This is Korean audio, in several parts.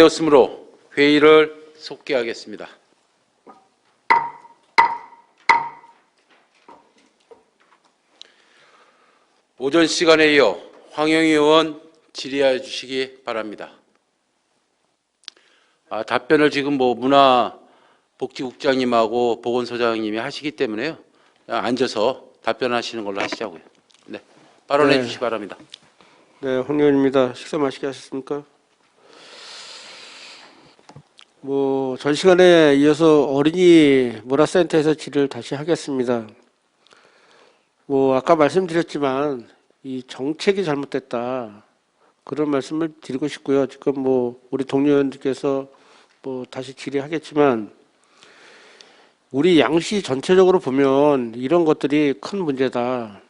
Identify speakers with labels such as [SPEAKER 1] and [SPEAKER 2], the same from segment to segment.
[SPEAKER 1] 되었으므로 회의를 속기하겠습니다. 오전 시간에 이어 황영희 의원 질의해 주시기 바랍니다. 답변을 지금 문화복지국장님하고 보건소장님이 하시기 때문에요. 앉아서 답변하시는 걸로 하시자고요. 네, 발언해 주시기 바랍니다.
[SPEAKER 2] 네, 황 의원입니다. 식사 맛있게 하셨습니까? 전 시간에 이어서 어린이 문화센터에서 질의를 다시 하겠습니다. 아까 말씀드렸지만 이 정책이 잘못됐다. 그런 말씀을 드리고 싶고요. 지금 우리 동료 의원들께서 다시 질의하겠지만 우리 양시 전체적으로 보면 이런 것들이 큰 문제다.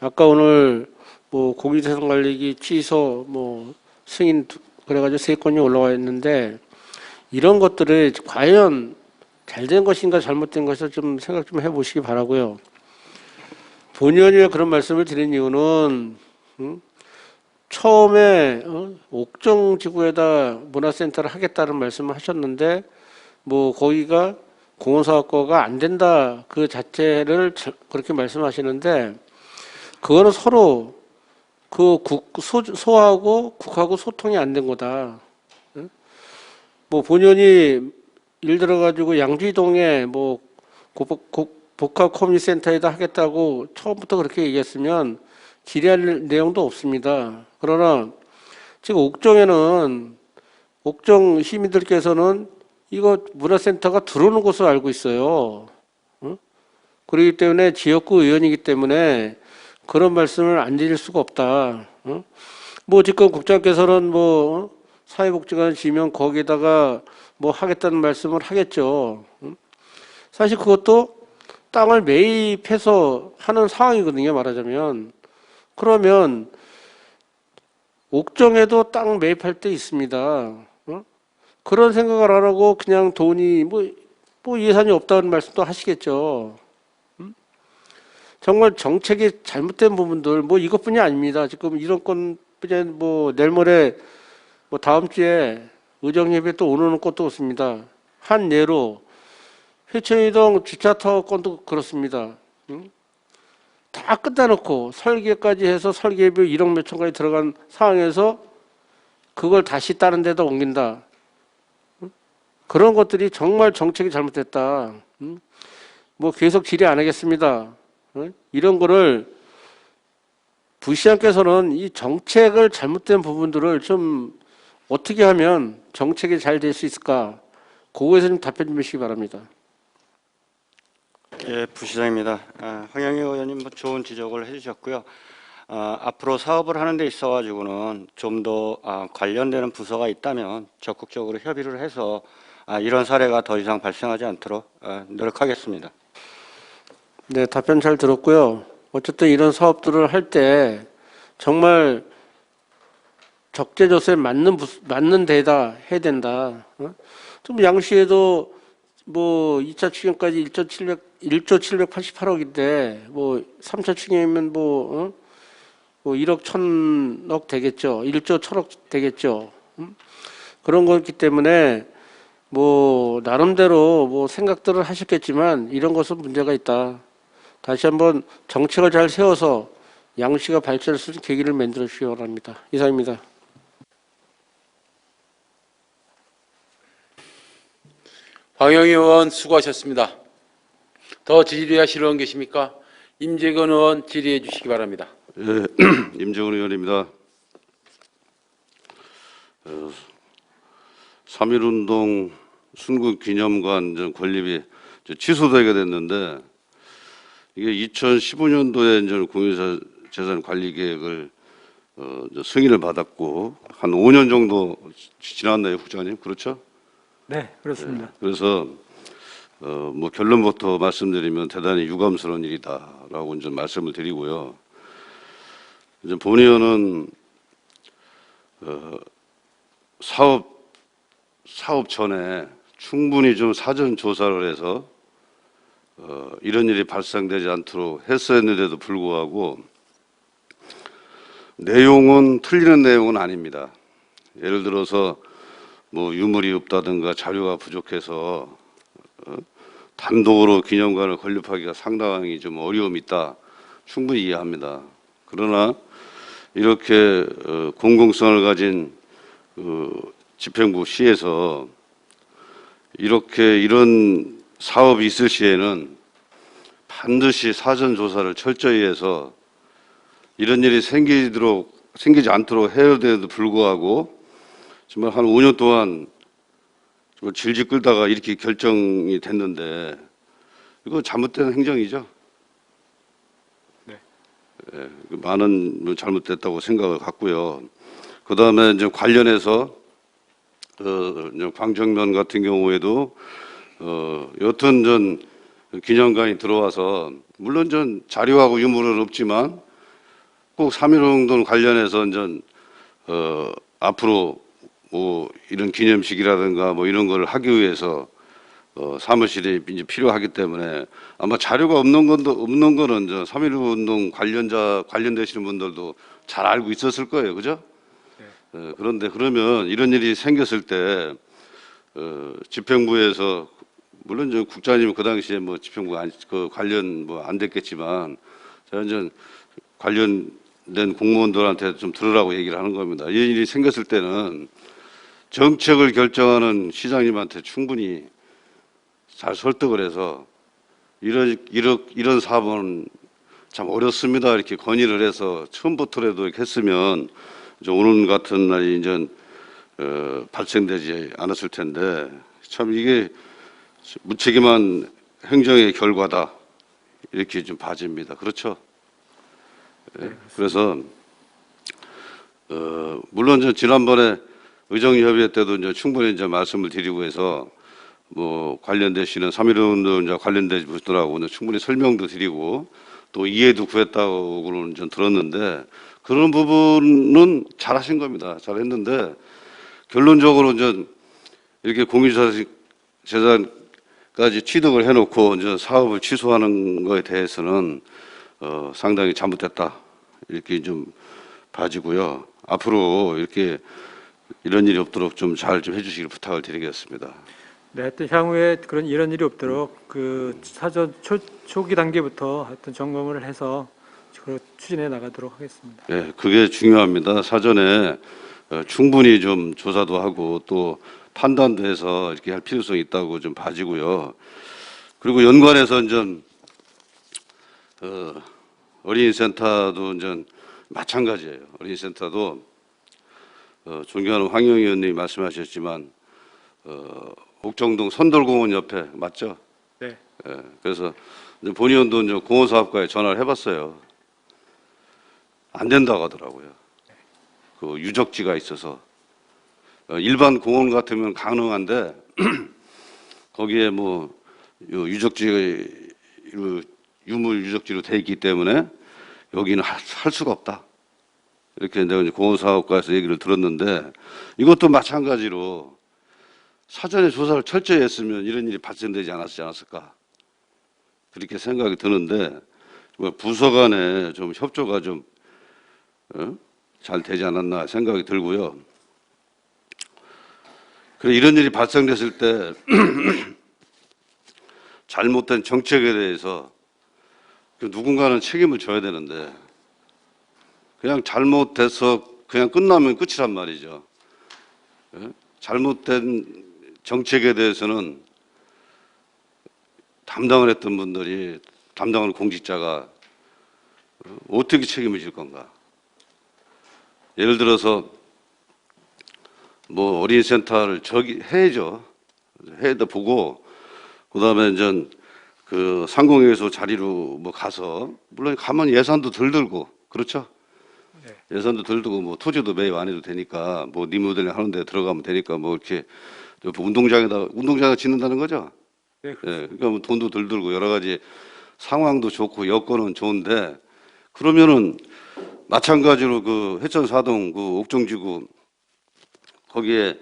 [SPEAKER 2] 아까 오늘 공유재산관리기 취소 승인 그래가지고 3건이 올라와 있는데 이런 것들을 과연 잘된 것인가 잘못된 것인가 좀 생각 좀 해보시기 바라고요. 본의원이 그런 말씀을 드린 이유는 처음에 옥정지구에다 문화센터를 하겠다는 말씀을 하셨는데 거기가 공원사업과가 안 된다 그 자체를 그렇게 말씀하시는데 그거는 서로 소하고 국하고 소통이 안 된 거다. 본의원이 예를 들어가지고 양주동에 복합 커뮤니티센터에다 하겠다고 처음부터 그렇게 얘기했으면 질의할 내용도 없습니다. 그러나 지금 옥정 시민들께서는 이거 문화센터가 들어오는 것으로 알고 있어요. 그렇기 때문에 지역구 의원이기 때문에 그런 말씀을 안 드릴 수가 없다. 지금 국장께서는 사회복지관 지면 거기다가 하겠다는 말씀을 하겠죠. 사실 그것도 땅을 매입해서 하는 상황이거든요, 말하자면. 그러면 옥정에도 땅 매입할 때 있습니다. 그런 생각을 안 하고 그냥 돈이 예산이 없다는 말씀도 하시겠죠. 정말 정책이 잘못된 부분들 이것뿐이 아닙니다. 지금 이런 건 내일 모레 다음 주에 의정협의회 또 오는 것도 없습니다. 한 예로 회천이동 주차타워 건도 그렇습니다. 다 끝내놓고 설계까지 해서 설계비 1억 몇천까지 들어간 상황에서 그걸 다시 다른 데다 옮긴다. 그런 것들이 정말 정책이 잘못됐다. 계속 질의 안 하겠습니다. 이런 거를 부시장께서는 이 정책을 잘못된 부분들을 좀 어떻게 하면 정책이 잘 될 수 있을까? 그거에서 좀 답변 좀 해주시기 바랍니다.
[SPEAKER 3] 예, 부시장입니다. 황영희 의원님 좋은 지적을 해주셨고요. 앞으로 사업을 하는 데 있어가지고는 좀 더 관련되는 부서가 있다면 적극적으로 협의를 해서 이런 사례가 더 이상 발생하지 않도록 노력하겠습니다.
[SPEAKER 2] 네, 답변 잘 들었고요. 어쨌든 이런 사업들을 할 때 정말 적재조서에 맞는 데다 해야 된다. 좀 양시에도 2차 추경까지 1조 788억인데 3차 추경이면 1억 1000억 되겠죠. 1조 1000억 되겠죠. 그런 거기 때문에 나름대로 생각들을 하셨겠지만 이런 것은 문제가 있다. 다시 한번 정책을 잘 세워서 양시가 발전할 수 있는 계기를 만들어 주시기 바랍니다. 이상입니다.
[SPEAKER 1] 황영희 의원 수고하셨습니다. 더 질의하실 의원 계십니까? 임재건 의원 질의해 주시기 바랍니다.
[SPEAKER 4] 예, 임재건 의원입니다. 3.1운동 순국기념관 건립이 취소되게 됐는데 이게 2015년도에 이제 공유재산 관리 계획을 승인을 받았고 한 5년 정도 지났나요, 국장님? 그렇죠?
[SPEAKER 5] 네, 그렇습니다.
[SPEAKER 4] 네, 그래서 결론부터 말씀드리면 대단히 유감스러운 일이다라고 이제 말씀을 드리고요. 이제 본의원은 사업 전에 충분히 좀 사전 조사를 해서 이런 일이 발생되지 않도록 했었는데도 불구하고 내용은 틀리는 내용은 아닙니다. 예를 들어서 뭐 유물이 없다든가 자료가 부족해서 단독으로 기념관을 건립하기가 상당히 좀 어려움이 있다. 충분히 이해합니다. 그러나 이렇게 공공성을 가진 집행부 시에서 이런 사업이 있을 시에는 반드시 사전 조사를 철저히 해서 이런 일이 생기지 않도록 해야 되는데도 불구하고 정말 한 5년 동안 정말 질질 끌다가 이렇게 결정이 됐는데 이거 잘못된 행정이죠.
[SPEAKER 5] 네.
[SPEAKER 4] 예, 많은 잘못됐다고 생각을 갖고요. 그 다음에 이제 관련해서 이제 광정면 같은 경우에도 여튼 전 기념관이 들어와서 물론 전 자료하고 유물은 없지만 꼭 3.15운동 관련해서 이제 앞으로 뭐 이런 기념식이라든가 뭐 이런 걸 하기 위해서 사무실이 이제 필요하기 때문에 아마 자료가 없는 거는 저 3.15운동 관련되시는 분들도 잘 알고 있었을 거예요, 그죠? 그런데 그러면 이런 일이 생겼을 때 집행부에서 물론 저 국장님 그 당시에 뭐 집행부 그 관련 뭐 안 됐겠지만 저는 이제 관련된 공무원들한테 좀 들으라고 얘기를 하는 겁니다. 이런 일이 생겼을 때는 정책을 결정하는 시장님한테 충분히 잘 설득을 해서 이런 사업은 참 어렵습니다. 이렇게 건의를 해서 처음부터라도 이렇게 했으면 이제 오늘 같은 날이 이제 발생되지 않았을 텐데 참 이게 무책임한 행정의 결과다 이렇게 좀 봐집니다. 그렇죠? 예, 그래서 물론 저 지난번에 의정협의회 때도 이제 충분히 이제 말씀을 드리고 해서 뭐 관련되시는 3.15운동자 관련된 분들하고 충분히 설명도 드리고 또 이해도 구했다고는 좀 들었는데 그런 부분은 잘하신 겁니다. 잘했는데 결론적으로 이제 이렇게 공유재산까지 취득을 해놓고 이제 사업을 취소하는 거에 대해서는 상당히 잘못됐다 이렇게 좀 봐지고요. 앞으로 이런 일이 없도록 좀 잘 좀 해주시길 부탁을 드리겠습니다.
[SPEAKER 5] 네, 하여튼 향후에 이런 일이 없도록 그 사전 초기 단계부터 하여튼 점검을 해서 추진해 나가도록 하겠습니다.
[SPEAKER 4] 예, 그게 중요합니다. 사전에 충분히 좀 조사도 하고 또 판단도 해서 이렇게 할 필요성이 있다고 좀 봐지고요. 그리고 연관해서 이제 어린이센터도 이제 마찬가지예요. 어린이센터도 존경하는 황영희 의원님이 말씀하셨지만 옥정동 선돌공원 옆에 맞죠?
[SPEAKER 5] 네.
[SPEAKER 4] 예, 그래서 이제 본 의원도 이제 공원사업과에 전화를 해봤어요. 안 된다고 하더라고요. 그 유적지가 있어서 일반 공원 같으면 가능한데 거기에 뭐 유적지 유물 유적지로 돼 있기 때문에 여기는 할 수가 없다. 이렇게 내가 이제 공원사업과에서 얘기를 들었는데 이것도 마찬가지로 사전에 조사를 철저히 했으면 이런 일이 발생되지 않았을까 그렇게 생각이 드는데 부서 간에 좀 협조가 좀 잘 되지 않았나 생각이 들고요. 그래 이런 일이 발생됐을 때 잘못된 정책에 대해서 누군가는 책임을 져야 되는데 그냥 잘못돼서 그냥 끝나면 끝이란 말이죠. 잘못된 정책에 대해서는 담당을 했던 분들이 담당하는 공직자가 어떻게 책임을 질 건가? 예를 들어서 뭐 어린이센터를 해야죠. 해도 보고 그다음에 이제 그 상공회의소 자리로 뭐 가서 물론 가면 예산도 덜 들고 그렇죠.
[SPEAKER 5] 네.
[SPEAKER 4] 예산도 덜 들고 뭐 토지도 매입 안 해도 되니까 뭐 리모델링 하는 데 들어가면 되니까 뭐 이렇게 운동장에 짓는다는 거죠.
[SPEAKER 5] 네.
[SPEAKER 4] 예, 그러니까 뭐 돈도 덜 들고 여러 가지 상황도 좋고 여건은 좋은데 그러면은 마찬가지로 그 회천사동 그 옥정지구 거기에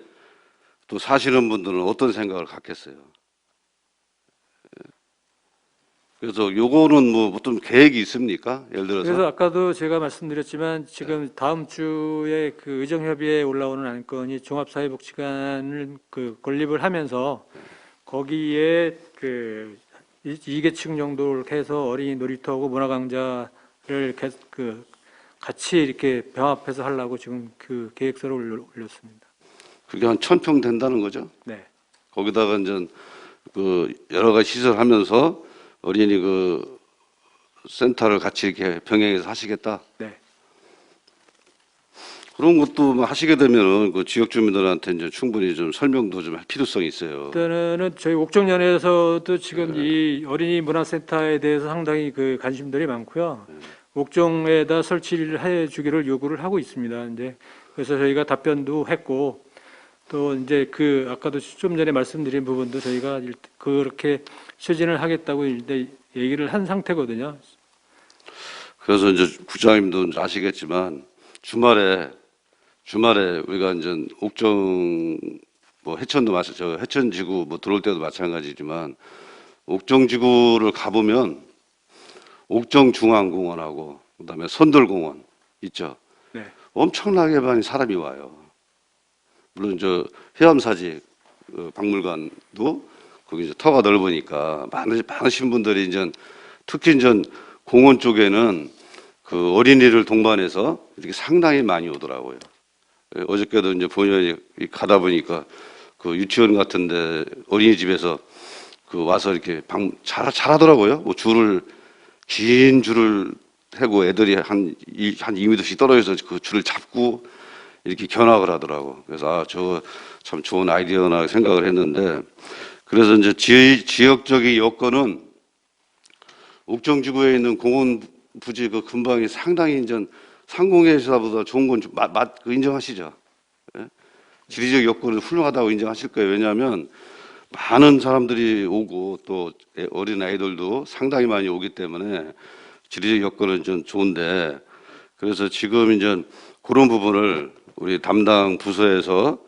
[SPEAKER 4] 또 사시는 분들은 어떤 생각을 갖겠어요? 그래서 요거는 뭐 어떤 계획이 있습니까? 예를 들어서
[SPEAKER 5] 그래서 아까도 제가 말씀드렸지만 지금 다음 주에 그 의정협의회에 올라오는 안건이 종합사회복지관을 그 건립을 하면서 거기에 그 이계층 정도를 해서 어린이 놀이터하고 문화강좌를 같이 이렇게 병합해서 하려고 지금 그 계획서를 올렸습니다.
[SPEAKER 4] 그게 한 1,000평 된다는 거죠.
[SPEAKER 5] 네.
[SPEAKER 4] 거기다가 이제 그 여러 가지 시설하면서 어린이 그 센터를 같이 이렇게 병행해서 하시겠다.
[SPEAKER 5] 네.
[SPEAKER 4] 그런 것도 뭐 하시게 되면은 그 지역 주민들한테 이제 충분히 좀 설명도 좀 할 필요성이 있어요.
[SPEAKER 5] 일단은 저희 옥정연에서도 지금 이 어린이 문화센터에 대해서 상당히 그 관심들이 많고요. 옥정에다 설치를 해주기를 요구를 하고 있습니다. 이제 그래서 저희가 답변도 했고 또 이제 그 아까도 좀 전에 말씀드린 부분도 저희가 그렇게 추진을 하겠다고 이제 얘기를 한 상태거든요.
[SPEAKER 4] 그래서 이제 국장님도 이제 아시겠지만 주말에 우리가 이제 옥정 뭐 해천도 저 해천지구 뭐 들어올 때도 마찬가지지만 옥정지구를 가보면 옥정중앙공원하고 그다음에 선돌공원 있죠.
[SPEAKER 5] 네.
[SPEAKER 4] 엄청나게 많이 사람이 와요. 물론 저 해암사지 박물관도 거기 이제 터가 넓으니까 많으신 분들이 이제 특히 이제 공원 쪽에는 그 어린이를 동반해서 이렇게 상당히 많이 오더라고요. 어저께도 이제 본연이 가다 보니까 그 유치원 같은데 어린이집에서 그 와서 이렇게 잘하더라고요. 뭐 긴 줄을 하고 애들이 한 2m씩 떨어져서 그 줄을 잡고 이렇게 견학을 하더라고. 그래서 아, 저거 참 좋은 아이디어나 생각을 했는데 그래서 이제 지역적인 여건은 옥정지구에 있는 공원 부지 그 근방이 상당히 이제 상공회사보다 좋은 건 인정하시죠? 예? 지리적 여건은 훌륭하다고 인정하실 거예요. 왜냐하면 많은 사람들이 오고 또 어린 아이들도 상당히 많이 오기 때문에 지리적 여건은 좀 좋은데 그래서 지금 이제 그런 부분을 우리 담당 부서에서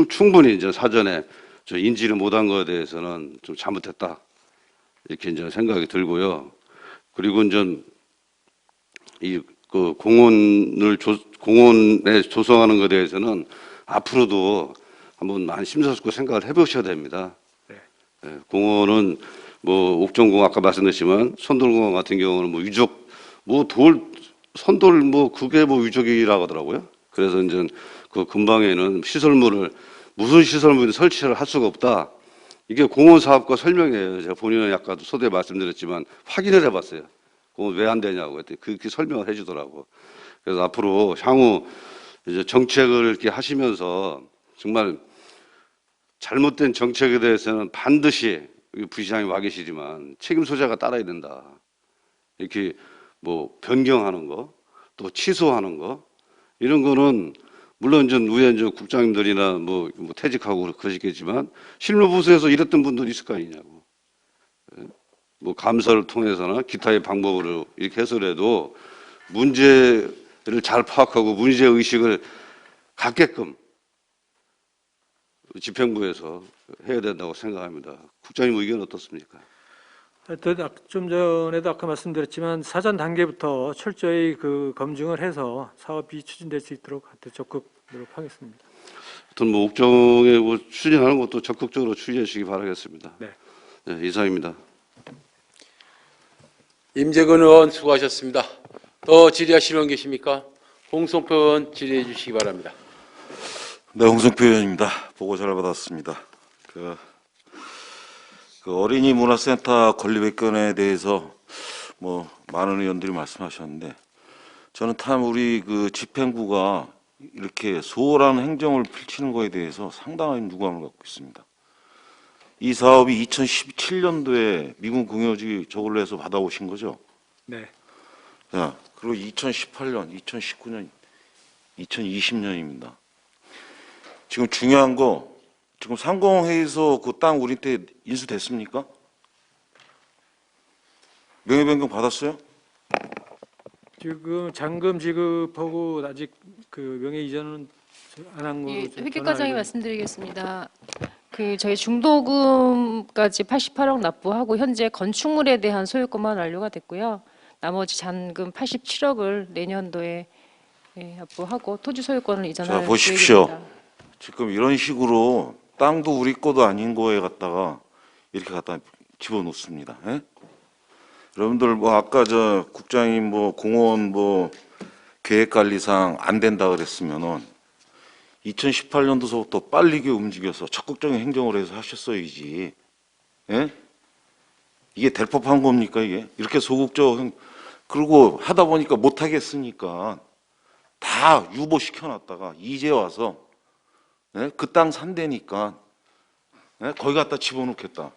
[SPEAKER 4] 충분히 이제 사전에 좀 인지를 못한 것에 대해서는 좀 잘못했다 이렇게 이제 생각이 들고요. 그리고 이제 이 그 공원에 조성하는 것에 대해서는 앞으로도 한번 많이 심사숙고 생각을 해보셔야 됩니다.
[SPEAKER 5] 네.
[SPEAKER 4] 예, 공원은 뭐 옥정공원 아까 말씀드렸지만 선돌공원 같은 경우는 뭐 유적 뭐 선돌 뭐 그게 뭐 유적이라고 하더라고요. 그래서 이제 그 근방에는 무슨 시설물을 설치를 할 수가 없다. 이게 공원 사업과 설명이에요. 제가 본인은 아까도 소대 말씀드렸지만 확인을 해봤어요. 공원 왜 안 되냐고 했더니 그렇게 설명을 해주더라고. 그래서 앞으로 향후 이제 정책을 이렇게 하시면서 정말 잘못된 정책에 대해서는 반드시 부시장이 와 계시지만 책임 소재가 따라야 된다. 이렇게 뭐 변경하는 거, 또 취소하는 거 이런 거는 물론 이제 위에 이제 국장님들이나 뭐 퇴직하고 그러시겠지만 실무부서에서 일했던 분들이 있을 거 아니냐고. 뭐 감사를 통해서나 기타의 방법으로 이렇게 해서라도 문제를 잘 파악하고 문제 의식을 갖게끔 집행부에서 해야 된다고 생각합니다. 국장님 의견 어떻습니까?
[SPEAKER 5] 하여튼 좀 전에도 아까 말씀드렸지만 사전 단계부터 철저히 그 검증을 해서 사업이 추진될 수 있도록 하여튼 적극 노력하겠습니다.
[SPEAKER 4] 하여튼 뭐 옥정에 뭐 추진하는 것도 적극적으로 추진해 주시기 바라겠습니다.
[SPEAKER 5] 네.
[SPEAKER 4] 네, 이상입니다.
[SPEAKER 1] 임재근 의원 수고하셨습니다. 더 질의하실 의원 계십니까? 홍성표 의원 질의해 주시기 바랍니다.
[SPEAKER 6] 네, 홍성표 의원입니다. 보고 잘 받았습니다. 그 어린이 문화센터 건립 건에 대해서 뭐 많은 의원들이 말씀하셨는데 저는 참 우리 그 집행부가 이렇게 소홀한 행정을 펼치는 것에 대해서 상당한 유감을 갖고 있습니다. 이 사업이 2017년도에 미군 공여지 저걸로 해서 받아오신 거죠?
[SPEAKER 5] 네.
[SPEAKER 6] 자, 그리고 2018년, 2019년, 2020년입니다. 지금 중요한 거 지금 상공회의에서 그 땅 우리한테 인수됐습니까? 명예 변경 받았어요?
[SPEAKER 5] 지금 잔금 지급하고 아직 그 명예 이전은 안 한
[SPEAKER 7] 예,
[SPEAKER 5] 걸로
[SPEAKER 7] 회계과장이 말씀드리겠습니다. 그 저희 중도금까지 88억 납부하고 현재 건축물에 대한 소유권만 완료가 됐고요. 나머지 잔금 87억을 내년도에 납부하고 토지 소유권을 이전할
[SPEAKER 6] 자, 보십시오.
[SPEAKER 7] 계획입니다.
[SPEAKER 6] 지금 이런 식으로 땅도 우리 거도 아닌 거에 갖다가 이렇게 갖다 집어넣습니다. 예? 여러분들 뭐 아까 저 국장님 뭐 공원 뭐 계획관리상 안 된다 그랬으면은 2018년도서부터 빨리 움직여서 적극적인 행정을 해서 하셨어야지. 예? 이게 될 법한 겁니까 이게? 이렇게 소극적 그리고 하다 보니까 못 하겠으니까 다 유보시켜 놨다가 이제 와서 예? 그 땅 산다니까 예? 거기 갖다 집어넣겠다.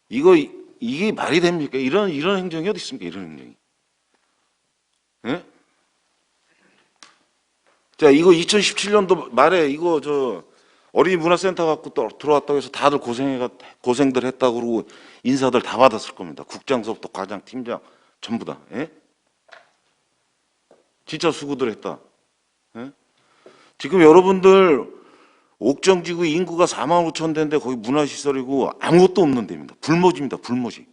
[SPEAKER 6] 이게 말이 됩니까? 이런 행정이 어디 있습니까? 이런 행정이. 예? 자, 이거 2017년도 말에 이거 저 어린이 문화센터 갖고 또 들어왔다고 해서 다들 고생들 했다고 그러고 인사들 다 받았을 겁니다. 국장서부터 과장, 팀장 전부 다. 예? 진짜 수고들 했다. 예? 지금 여러분들 옥정지구 인구가 4만 5천 대인데 거기 문화시설이고 아무것도 없는 데입니다. 불모지입니다. 불모지.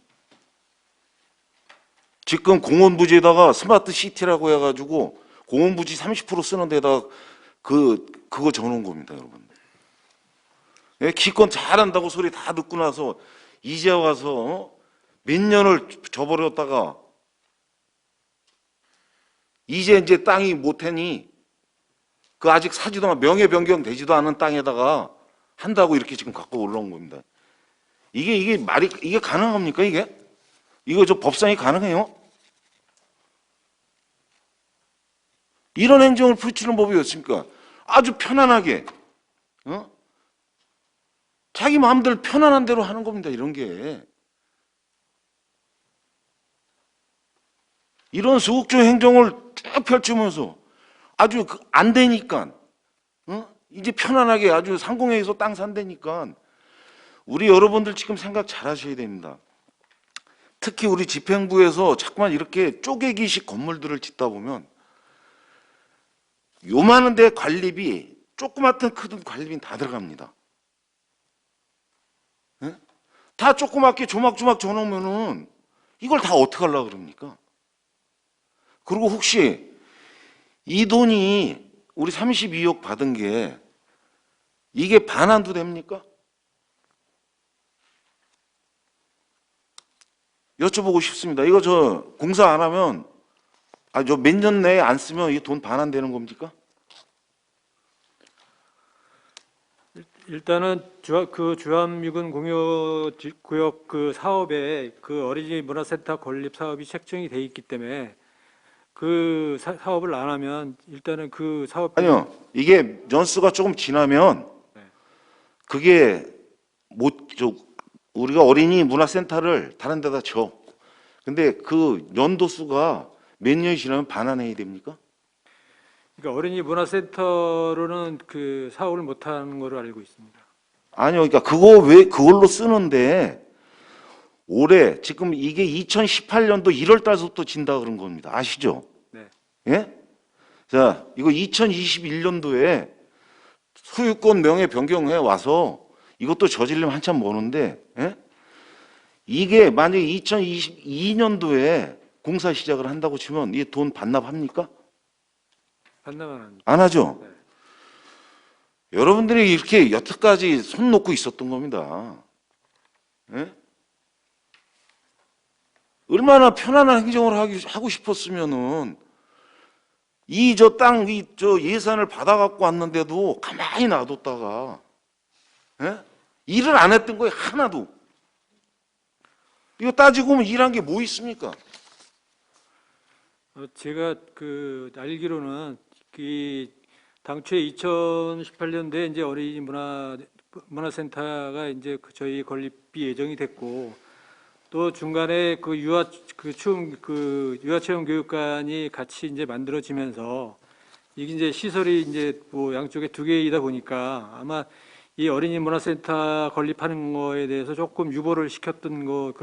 [SPEAKER 6] 지금 공원부지에다가 스마트 시티라고 해가지고 공원부지 30% 쓰는 데다가 그거 정해놓은 겁니다, 여러분. 예, 기껏 잘한다고 소리 다 듣고 나서 이제 와서 몇 년을 저버렸다가 이제 땅이 못하니 그 아직 사지도 않은 명예 변경 되지도 않은 땅에다가 한다고 이렇게 지금 갖고 올라온 겁니다. 이게 가능합니까 이게? 이거 저 법상이 가능해요? 이런 행정을 펼치는 법이 없습니까? 아주 편안하게, 자기 마음대로 편안한 대로 하는 겁니다. 이런 게. 이런 소극적 행정을 쭉 펼치면서 아주 안 되니까, 이제 편안하게 아주 상공회에서 땅 산다니까 우리 여러분들 지금 생각 잘 하셔야 됩니다. 특히 우리 집행부에서 자꾸만 이렇게 쪼개기식 건물들을 짓다 보면 요만한 데 관리비, 조그맣든 크든 관리비는 다 들어갑니다. 예? 다 조그맣게 조막조막 줘놓으면은 이걸 다 어떻게 하려고 그럽니까? 그리고 혹시 이 돈이 우리 32억 받은 게 이게 반환도 됩니까? 여쭤보고 싶습니다. 이거 저 공사 안 하면 저 몇 년 내에 안 쓰면 이 돈 반환되는 겁니까?
[SPEAKER 5] 일단은 주암미군 공유구역 그 사업에 그 어린이 문화센터 건립 사업이 책정이 돼 있기 때문에 그 사업을 안 하면 일단은 그 사업
[SPEAKER 6] 아니요. 이게 연수가 조금 지나면
[SPEAKER 5] 네.
[SPEAKER 6] 그게 우리가 어린이 문화센터를 다른 데다 줘. 근데 그 연도수가 몇 년이 지나면 반환해야 됩니까?
[SPEAKER 5] 그러니까 어린이 문화센터로는 그 사업을 못 하는 걸로 알고 있습니다.
[SPEAKER 6] 아니요. 그러니까 그거 왜 그걸로 쓰는데 올해 지금 이게 2018년도 1월 달부터 진다 그런 겁니다. 아시죠?
[SPEAKER 5] 네.
[SPEAKER 6] 예? 자, 이거 2021년도에 소유권 명예 변경해 와서 이것도 저지르면 한참 머는데, 예? 이게 만약에 2022년도에 공사 시작을 한다고 치면 이 돈 반납합니까?
[SPEAKER 5] 반납은 합니다.
[SPEAKER 6] 안 하죠?
[SPEAKER 5] 네.
[SPEAKER 6] 여러분들이 이렇게 여태까지 손 놓고 있었던 겁니다. 예? 얼마나 편안한 행정을 하고 싶었으면은 저 땅, 저 예산을 받아갖고 왔는데도 가만히 놔뒀다가, 예? 일을 안 했던 거에 하나도. 이거 따지고 보면 일한 게 뭐 있습니까?
[SPEAKER 5] 제가 그 알기로는 그 당초에 2018년도에 이제 어린이 문화센터가 이제 저희 건립비 예정이 됐고 또 중간에 그 유아체험 교육관이 같이 이제 만들어지면서 이게 이제 시설이 이제 뭐 양쪽에 두 개이다 보니까 아마 이 어린이 문화센터 건립하는 거에 대해서 조금 유보를 시켰던 거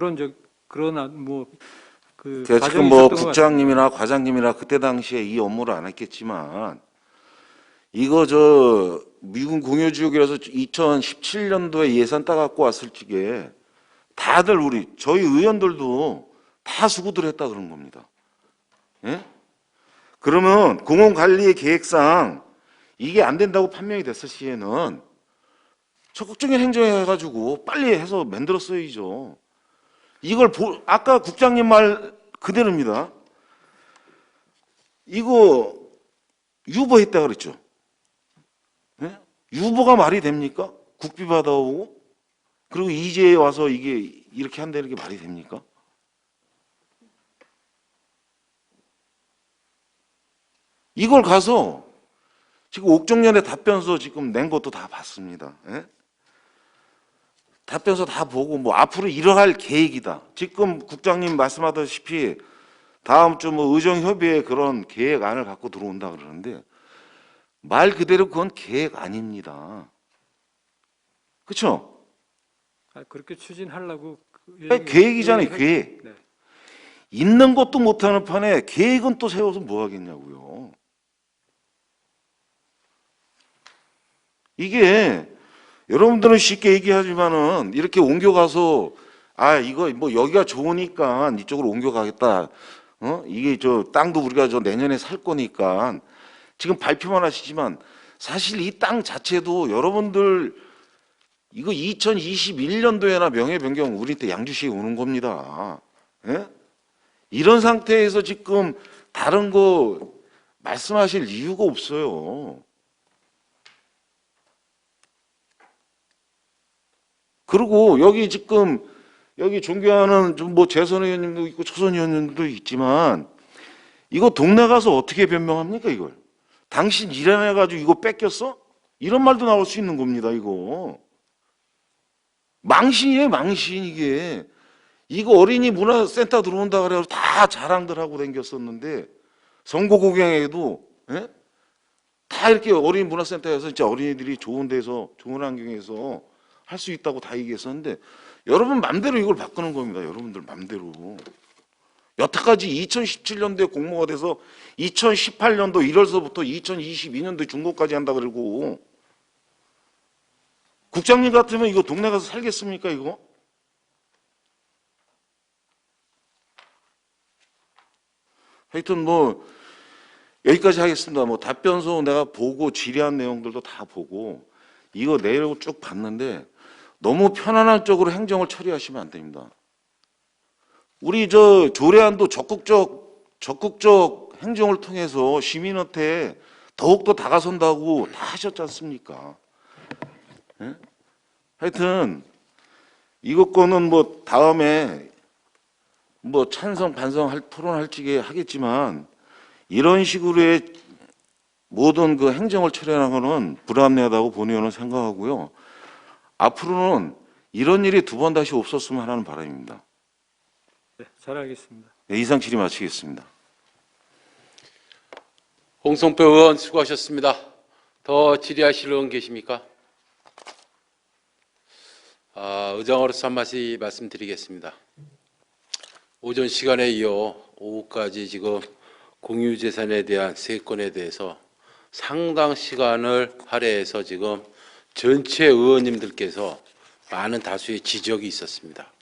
[SPEAKER 5] 그
[SPEAKER 6] 제가
[SPEAKER 5] 과정이
[SPEAKER 6] 지금 뭐
[SPEAKER 5] 있었던 것 같습니다.
[SPEAKER 6] 국장님이나 과장님이나 그때 당시에 이 업무를 안 했겠지만 이거 저 미군 공여지역이라서 2017년도에 예산 따갖고 왔을 적에 다들 저희 의원들도 다 수고들 했다 그런 겁니다. 예? 그러면 공원관리의 계획상 이게 안 된다고 판명이 됐을 시에는 적극적인 행정해가지고 빨리 해서 만들었어야죠. 이걸 아까 국장님 말 그대로입니다. 이거 유보했다 그랬죠. 예? 유보가 말이 됩니까? 국비 받아오고 그리고 이제 와서 이게 이렇게 한다는 게 말이 됩니까? 이걸 가서 지금 옥정년에 답변서 지금 낸 것도 다 봤습니다. 예? 답변서 다 보고 뭐 앞으로 이러할 계획이다. 지금 국장님 말씀하다시피 다음 주 뭐 의정협의회 그런 계획안을 갖고 들어온다 그러는데 말 그대로 그건 계획 아닙니다. 그렇죠?
[SPEAKER 5] 그렇게 추진하려고
[SPEAKER 6] 계획이잖아요. 계획.
[SPEAKER 5] 네.
[SPEAKER 6] 있는 것도 못하는 판에 계획은 또 세워서 뭐 하겠냐고요. 이게 여러분들은 쉽게 얘기하지만은 이렇게 옮겨가서 이거 뭐 여기가 좋으니까 이쪽으로 옮겨가겠다. 이게 저 땅도 우리가 저 내년에 살 거니까 지금 발표만 하시지만 사실 이 땅 자체도 여러분들 이거 2021년도에나 명예 변경 우리 때 양주시에 오는 겁니다. 예? 이런 상태에서 지금 다른 거 말씀하실 이유가 없어요. 그리고 여기 지금 여기 존경하는 좀 뭐 재선 의원님도 있고 초선 의원님도 있지만 이거 동네 가서 어떻게 변명합니까 이걸? 당신 일해내가지고 이거 뺏겼어? 이런 말도 나올 수 있는 겁니다 이거. 망신이에요 망신 이게. 이거 어린이 문화센터 들어온다 그래서 다 자랑들 하고 다녔었는데 선거 구경에도 예? 다 이렇게 어린이 문화센터에서 진짜 어린이들이 좋은 데서 좋은 환경에서 할 수 있다고 다 얘기했었는데 여러분 맘대로 이걸 바꾸는 겁니다. 여러분들 맘대로. 여태까지 2017년도에 공모가 돼서 2018년도 1월서부터 2022년도 중고까지 한다 그러고 국장님 같으면 이거 동네 가서 살겠습니까 이거? 하여튼 뭐 여기까지 하겠습니다. 뭐 답변서 내가 보고 질의한 내용들도 다 보고 이거 내용을 쭉 봤는데 너무 편안한 쪽으로 행정을 처리하시면 안 됩니다. 우리 저 조례안도 적극적 행정을 통해서 시민한테 더욱더 다가선다고 다 하셨지 않습니까? 예? 하여튼 이것 거는 뭐 다음에 뭐 찬성 반성 토론할 적에 하겠지만 이런 식으로의 모든 그 행정을 처리하는 거는 불합리하다고 본의원은 생각하고요. 앞으로는 이런 일이 두 번 다시 없었으면 하는 바람입니다.
[SPEAKER 5] 네, 잘 알겠습니다.
[SPEAKER 6] 네, 이상 질의 마치겠습니다.
[SPEAKER 1] 홍성표 의원 수고하셨습니다. 더 질의하실 의원 계십니까? 의장으로서 한마디 말씀드리겠습니다. 오전 시간에 이어 오후까지 지금 공유재산에 대한 세건에 대해서 상당 시간을 할애해서 지금 전체 의원님들께서 많은 다수의 지적이 있었습니다.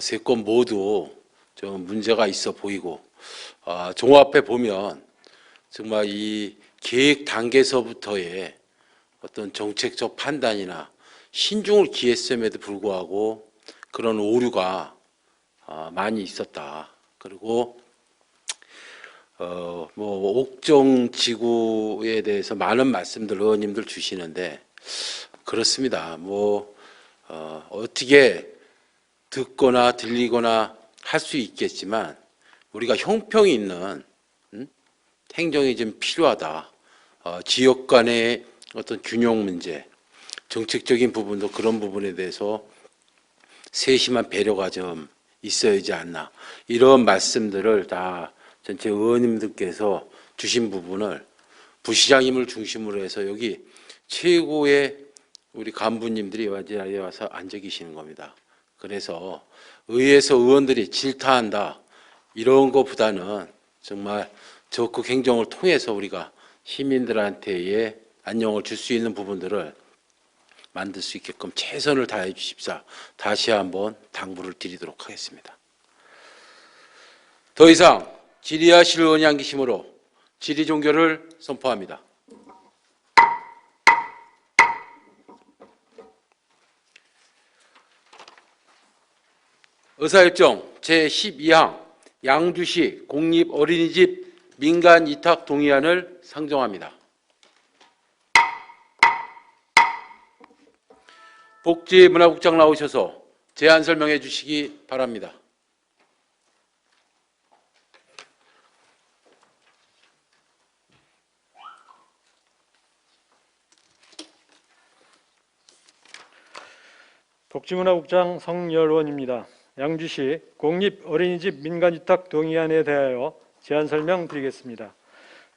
[SPEAKER 1] 세 건 모두 좀 문제가 있어 보이고 종합해 보면 정말 이 계획 단계서부터의 어떤 정책적 판단이나 신중을 기했음에도 불구하고 그런 오류가 많이 있었다. 그리고 뭐 옥정 지구에 대해서 많은 말씀들 의원님들 주시는데 그렇습니다. 뭐 어떻게 듣거나 들리거나 할 수 있겠지만 우리가 형평이 있는 행정이 좀 필요하다. 지역 간의 어떤 균형 문제, 정책적인 부분도 그런 부분에 대해서 세심한 배려가 좀 있어야지 않나. 이런 말씀들을 다 전체 의원님들께서 주신 부분을 부시장님을 중심으로 해서 여기 최고의 우리 간부님들이 와서 앉아 계시는 겁니다. 그래서 의회에서 의원들이 질타한다 이런 것보다는 정말 적극 행정을 통해서 우리가 시민들한테의 안녕을 줄 수 있는 부분들을 만들 수 있게끔 최선을 다해 주십사 다시 한번 당부를 드리도록 하겠습니다. 더 이상 질의하실 의원이 안 계시므로 질의 종결을 선포합니다. 의사일정 제12항 양주시 공립어린이집 민간위탁 동의안을 상정합니다. 복지문화국장 나오셔서 제안 설명해 주시기 바랍니다.
[SPEAKER 5] 복지문화국장 성열원입니다. 양주시 공립어린이집 민간위탁 동의안에 대하여 제안 설명드리겠습니다.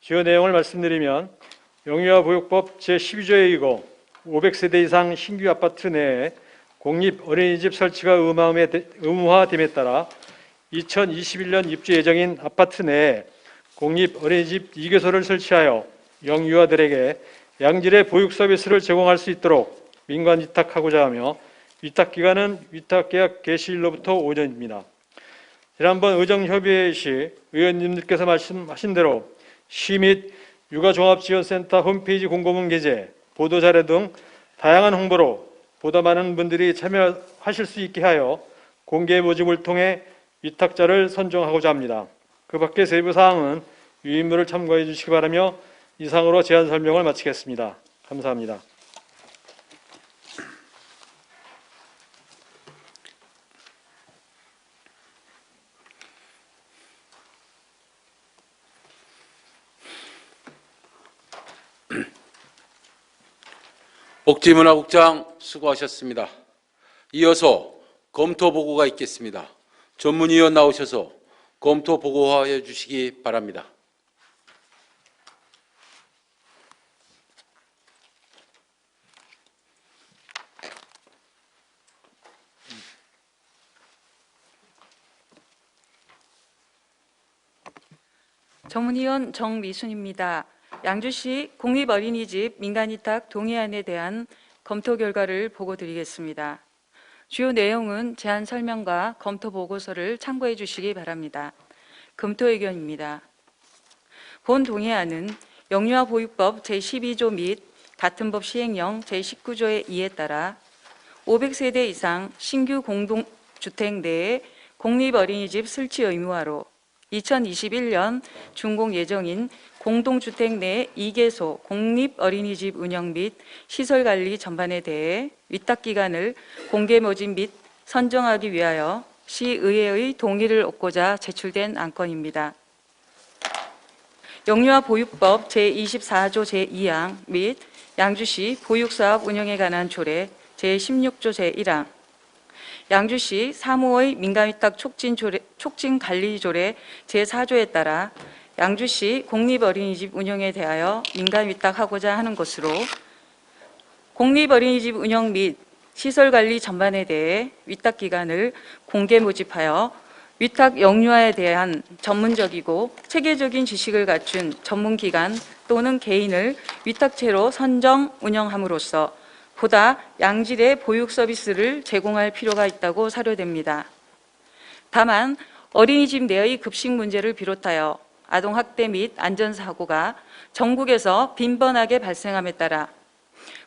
[SPEAKER 5] 주요 내용을 말씀드리면 영유아보육법 제12조에 의거 500세대 이상 신규 아파트 내에 공립어린이집 설치가 의무화됨에 따라 2021년 입주 예정인 아파트 내에 공립어린이집 2개소를 설치하여 영유아들에게 양질의 보육 서비스를 제공할 수 있도록 민간 위탁하고자 하며 위탁기간은 위탁계약 개시일로부터 5년입니다. 지난번 의정협의회 시 의원님들께서 말씀하신 대로 시 및 육아종합지원센터 홈페이지 공고문 게재, 보도자료 등 다양한 홍보로 보다 많은 분들이 참여하실 수 있게 하여 공개 모집을 통해 위탁자를 선정하고자 합니다. 그 밖의 세부 사항은 유인물을 참고해 주시기 바라며 이상으로 제안 설명을 마치겠습니다. 감사합니다.
[SPEAKER 1] 복지문화국장 수고하셨습니다. 이어서 검토 보고가 있겠습니다. 전문위원 나오셔서 검토 보고해 주시기 바랍니다.
[SPEAKER 8] 전문위원 정미순입니다. 양주시 공립어린이집 민간위탁 동의안에 대한 검토 결과를 보고드리겠습니다. 주요 내용은 제안 설명과 검토 보고서를 참고해 주시기 바랍니다. 검토 의견입니다. 본 동의안은 영유아보육법 제12조 및 같은 법 시행령 제19조의 2에 따라 500세대 이상 신규 공동주택 내에 공립어린이집 설치 의무화로 2021년 준공 예정인 공동주택 내 2개소 공립어린이집 운영 및 시설관리 전반에 대해 위탁기간을 공개 모집 및 선정하기 위하여 시의회의 동의를 얻고자 제출된 안건입니다. 영유아보육법 제24조 제2항 및 양주시 보육사업 운영에 관한 조례 제16조 제1항, 양주시 사무의 민간위탁 촉진관리조례 제4조에 따라 양주시 공립어린이집 운영에 대하여 민간위탁하고자 하는 것으로 공립어린이집 운영 및 시설관리 전반에 대해 위탁기간을 공개 모집하여 위탁 영유아에 대한 전문적이고 체계적인 지식을 갖춘 전문기관 또는 개인을 위탁체로 선정, 운영함으로써 보다 양질의 보육 서비스를 제공할 필요가 있다고 사료됩니다. 다만 어린이집 내의 급식 문제를 비롯하여 아동학대 및 안전사고가 전국에서 빈번하게 발생함에 따라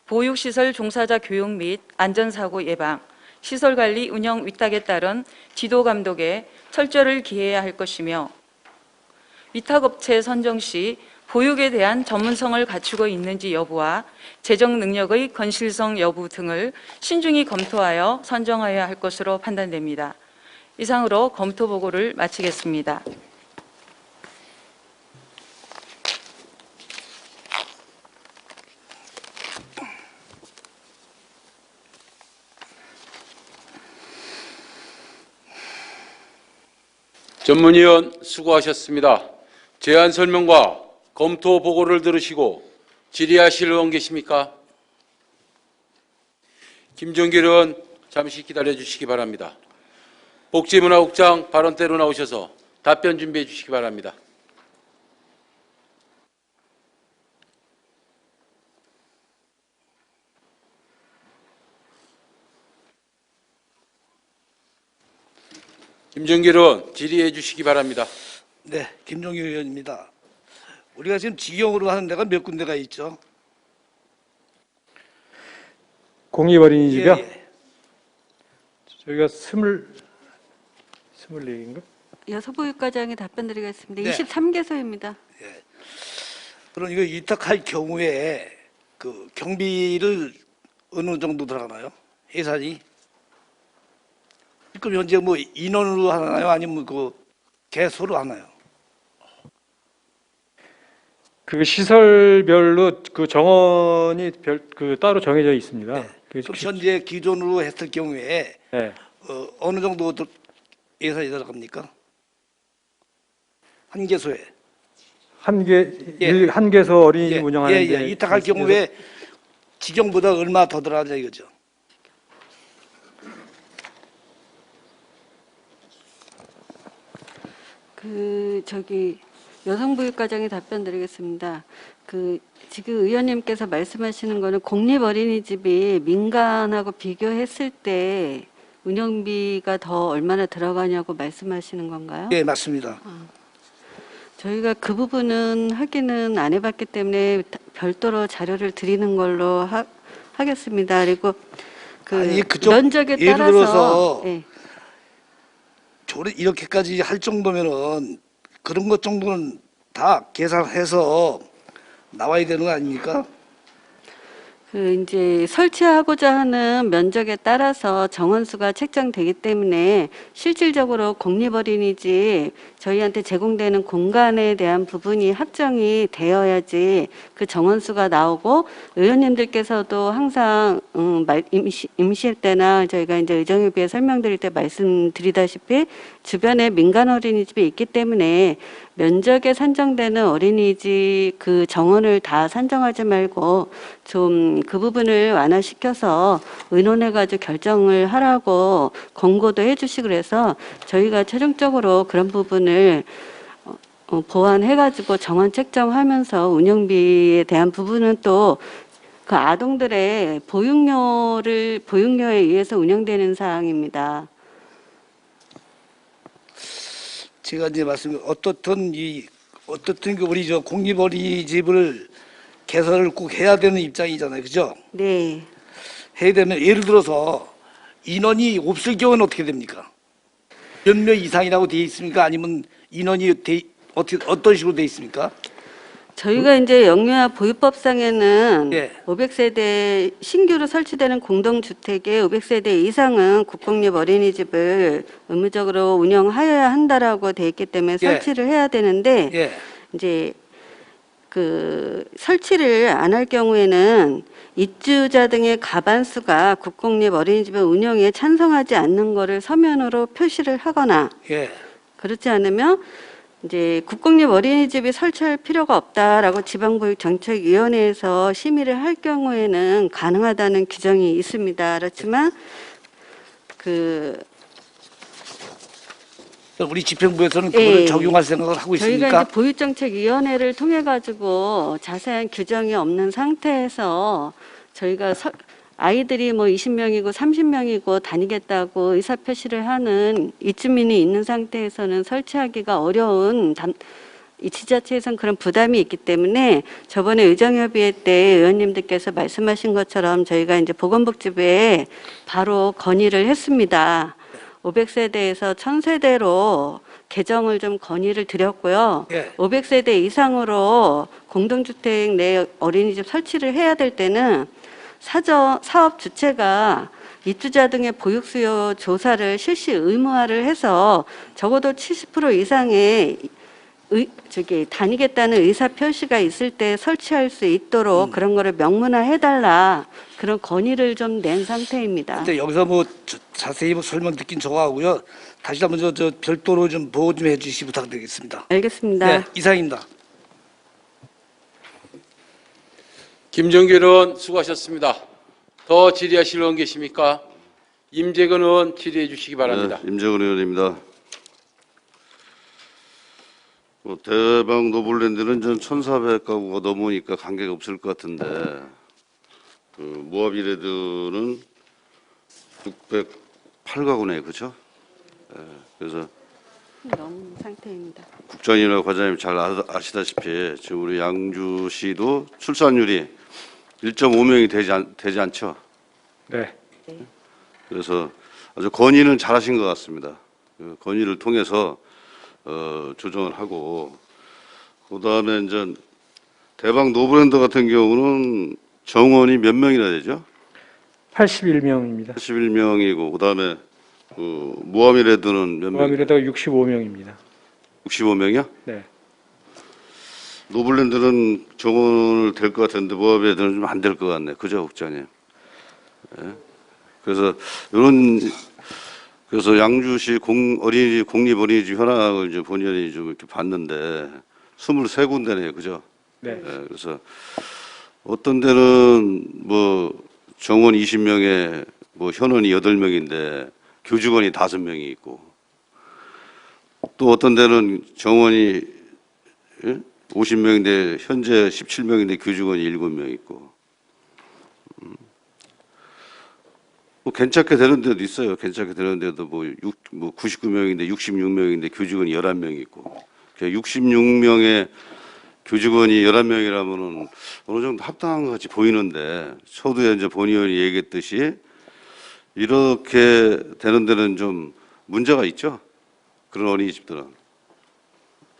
[SPEAKER 8] 보육시설 종사자 교육 및 안전사고 예방, 시설관리 운영 위탁에 따른 지도감독에 철저를 기해야 할 것이며 위탁업체 선정 시 보육에 대한 전문성을 갖추고 있는지 여부와 재정 능력의 건실성 여부 등을 신중히 검토하여 선정하여야 할 것으로 판단됩니다. 이상으로 검토 보고를 마치겠습니다.
[SPEAKER 1] 전문위원 수고하셨습니다. 제안 설명과 검토 보고를 들으시고 질의하실 의원 계십니까? 김종길 의원 잠시 기다려 주시기 바랍니다. 복지문화국장 발언대로 나오셔서 답변 준비해 주시기 바랍니다. 김정길 의원 질의해 주시기 바랍니다.
[SPEAKER 9] 네, 김종규 의원입니다. 우리가 지금 직영으로 하는 데가 몇 군데가 있죠?
[SPEAKER 5] 공립 어린이집이요?
[SPEAKER 9] 예.
[SPEAKER 5] 저희가 24개인가?
[SPEAKER 10] 여서보육과장에 답변드리겠습니다.
[SPEAKER 9] 네.
[SPEAKER 10] 23개소입니다.
[SPEAKER 9] 그럼 이거 위탁할 경우에 그 경비를 어느 정도 들어가나요? 예산이? 지금 현재 뭐 인원으로 하나요? 아니면 그 개소로 하나요?
[SPEAKER 5] 그 시설별로 그 정원이 따로 정해져 있습니다.
[SPEAKER 9] 네.
[SPEAKER 5] 그
[SPEAKER 9] 그럼 현재 기존으로 했을 경우에
[SPEAKER 5] 네.
[SPEAKER 9] 어느 정도 예산이 들어갑니까? 한 개소에. 예.
[SPEAKER 5] 한 개소 어린이집 운영하는데
[SPEAKER 9] 예. 위탁할 경우에 직영보다 얼마 더 들어가냐 이거죠.
[SPEAKER 10] 여성보육과장에 답변드리겠습니다. 지금 의원님께서 말씀하시는 거는 공립 어린이집이 민간하고 비교했을 때 운영비가 더 얼마나 들어가냐고 말씀하시는 건가요?
[SPEAKER 9] 예, 맞습니다.
[SPEAKER 10] 저희가 그 부분은 확인은 안 해봤기 때문에 별도로 자료를 드리는 걸로 하겠습니다. 그리고
[SPEAKER 9] 아니, 그쪽
[SPEAKER 10] 면적에
[SPEAKER 9] 예를
[SPEAKER 10] 따라서
[SPEAKER 9] 들어서
[SPEAKER 10] 예.
[SPEAKER 9] 이렇게까지 할 정도면은 그런 것 정도는 다 계산해서 나와야 되는 거 아닙니까?
[SPEAKER 10] 이제 설치하고자 하는 면적에 따라서 정원수가 책정되기 때문에 실질적으로 공립어린이집 저희한테 제공되는 공간에 대한 부분이 합정이 되어야지 그 정원수가 나오고 의원님들께서도 항상 임시일 때나 저희가 이제 의정협의회 설명드릴 때 말씀드리다시피 주변에 민간 어린이집이 있기 때문에 면적에 산정되는 어린이집 그 정원을 다 산정하지 말고 좀 그 부분을 완화시켜서 의논해가지고 결정을 하라고 권고도 해주시고 그래서 저희가 최종적으로 그런 부분을 보완해가지고 정원 책정하면서 운영비에 대한 부분은 또 그 아동들의 보육료에 의해서 운영되는 사항입니다.
[SPEAKER 9] 제가 이제 어떻든 우리 저 공립 어린이집을 개설을 꼭 해야 되는 입장이잖아요, 그죠?
[SPEAKER 10] 네.
[SPEAKER 9] 해야 되면 예를 들어서 인원이 없을 경우는 어떻게 됩니까? 몇 명 이상이라고 돼 있습니까? 아니면 인원이 어떤 식으로 돼 있습니까?
[SPEAKER 10] 저희가 이제 영유아 보유법상에는
[SPEAKER 9] 예.
[SPEAKER 10] 500세대 신규로 설치되는 공동주택에 500세대 이상은 국공립 어린이집을 의무적으로 운영하여야 한다라고 돼 있기 때문에
[SPEAKER 9] 예.
[SPEAKER 10] 설치를 해야 되는데
[SPEAKER 9] 예.
[SPEAKER 10] 이제 설치를 안 할 경우에는 입주자 등의 가반수가 국공립 어린이집의 운영에 찬성하지 않는 것을 서면으로 표시를 하거나
[SPEAKER 9] 예.
[SPEAKER 10] 그렇지 않으면 이제 국공립 어린이집이 설치할 필요가 없다라고 지방보육정책위원회에서 심의를 할 경우에는 가능하다는 규정이 있습니다. 그렇지만
[SPEAKER 9] 우리 집행부에서는 그거를
[SPEAKER 10] 예.
[SPEAKER 9] 적용할 생각을 하고
[SPEAKER 10] 저희가
[SPEAKER 9] 있습니까?
[SPEAKER 10] 이제 보육정책위원회를 통해 가지고 자세한 규정이 없는 상태에서 저희가 아이들이 뭐 20명이고 30명이고 다니겠다고 의사표시를 하는 입주민이 있는 상태에서는 설치하기가 어려운 이 지자체에서는 그런 부담이 있기 때문에 저번에 의정협의회 때 의원님들께서 말씀하신 것처럼 저희가 이제 보건복지부에 바로 건의를 했습니다. 500세대에서 1000세대로 개정을 좀 건의를 드렸고요.
[SPEAKER 9] 예.
[SPEAKER 10] 500세대 이상으로 공동주택 내 어린이집 설치를 해야 될 때는 사업 주체가 입주자 등의 보육 수요 조사를 실시 의무화를 해서 적어도 70% 이상의 다니겠다는 의사 표시가 있을 때 설치할 수 있도록 그런 거를 명문화해달라 그런 건의를 좀 낸 상태입니다.
[SPEAKER 9] 근데 여기서 뭐 자세히 설명 듣긴 저하고요. 다시 한번 저 별도로 좀 보고 좀 해주시기 부탁드리겠습니다.
[SPEAKER 10] 알겠습니다.
[SPEAKER 9] 네, 이상입니다.
[SPEAKER 1] 김정길 의원 수고하셨습니다. 더 질의하실 의원 계십니까? 임재근 의원 질의해 주시기 바랍니다.
[SPEAKER 4] 네, 임재근 의원입니다. 대방 노블랜드는 전 1,400가구가 넘으니까 관계가 없을 것 같은데 모아비레드는 608가구네요, 그렇죠? 그래서
[SPEAKER 10] 너무 상태입니다.
[SPEAKER 4] 국장님이나 과장님 잘 아시다시피 지금 우리 양주시도 출산율이 1.5명이 되지 않죠.
[SPEAKER 5] 네.
[SPEAKER 4] 그래서 아주 건의는 잘하신 것 같습니다. 그 건의를 통해서 조정을 하고, 그다음에 이제 대박 노브랜드 같은 경우는 정원이 몇 명이나 되죠?
[SPEAKER 5] 81명입니다.
[SPEAKER 4] 81명이고, 그다음에 그 모하미레드는 몇 명?
[SPEAKER 5] 모하미레드가 65명입니다.
[SPEAKER 4] 65명이요?
[SPEAKER 5] 네.
[SPEAKER 4] 노블랜드는 정원을 될 것 같은데 모하미레드는 좀 안 될 것 같네. 그죠, 국장님? 예? 그래서 그래서 양주시 공립 어린이집 현황을 이제 본연이 좀 이렇게 봤는데 23군데네요, 그죠?
[SPEAKER 5] 네.
[SPEAKER 4] 예, 그래서 어떤 데는 뭐 정원 20명에 뭐 현원이 8명인데 교직원이 5명이 있고, 또 어떤 데는 정원이 50명인데 현재 17명인데 교직원이 7명 있고, 뭐 괜찮게 되는 데도 있어요. 괜찮게 되는 데도 뭐 99명인데 66명인데 교직원이 11명 있고, 66명의 교직원이 11명이라면은 어느 정도 합당한 것 같이 보이는데, 서두에 이제 본 의원이 얘기했듯이 이렇게 되는 데는 좀 문제가 있죠. 그런 어린이집들은.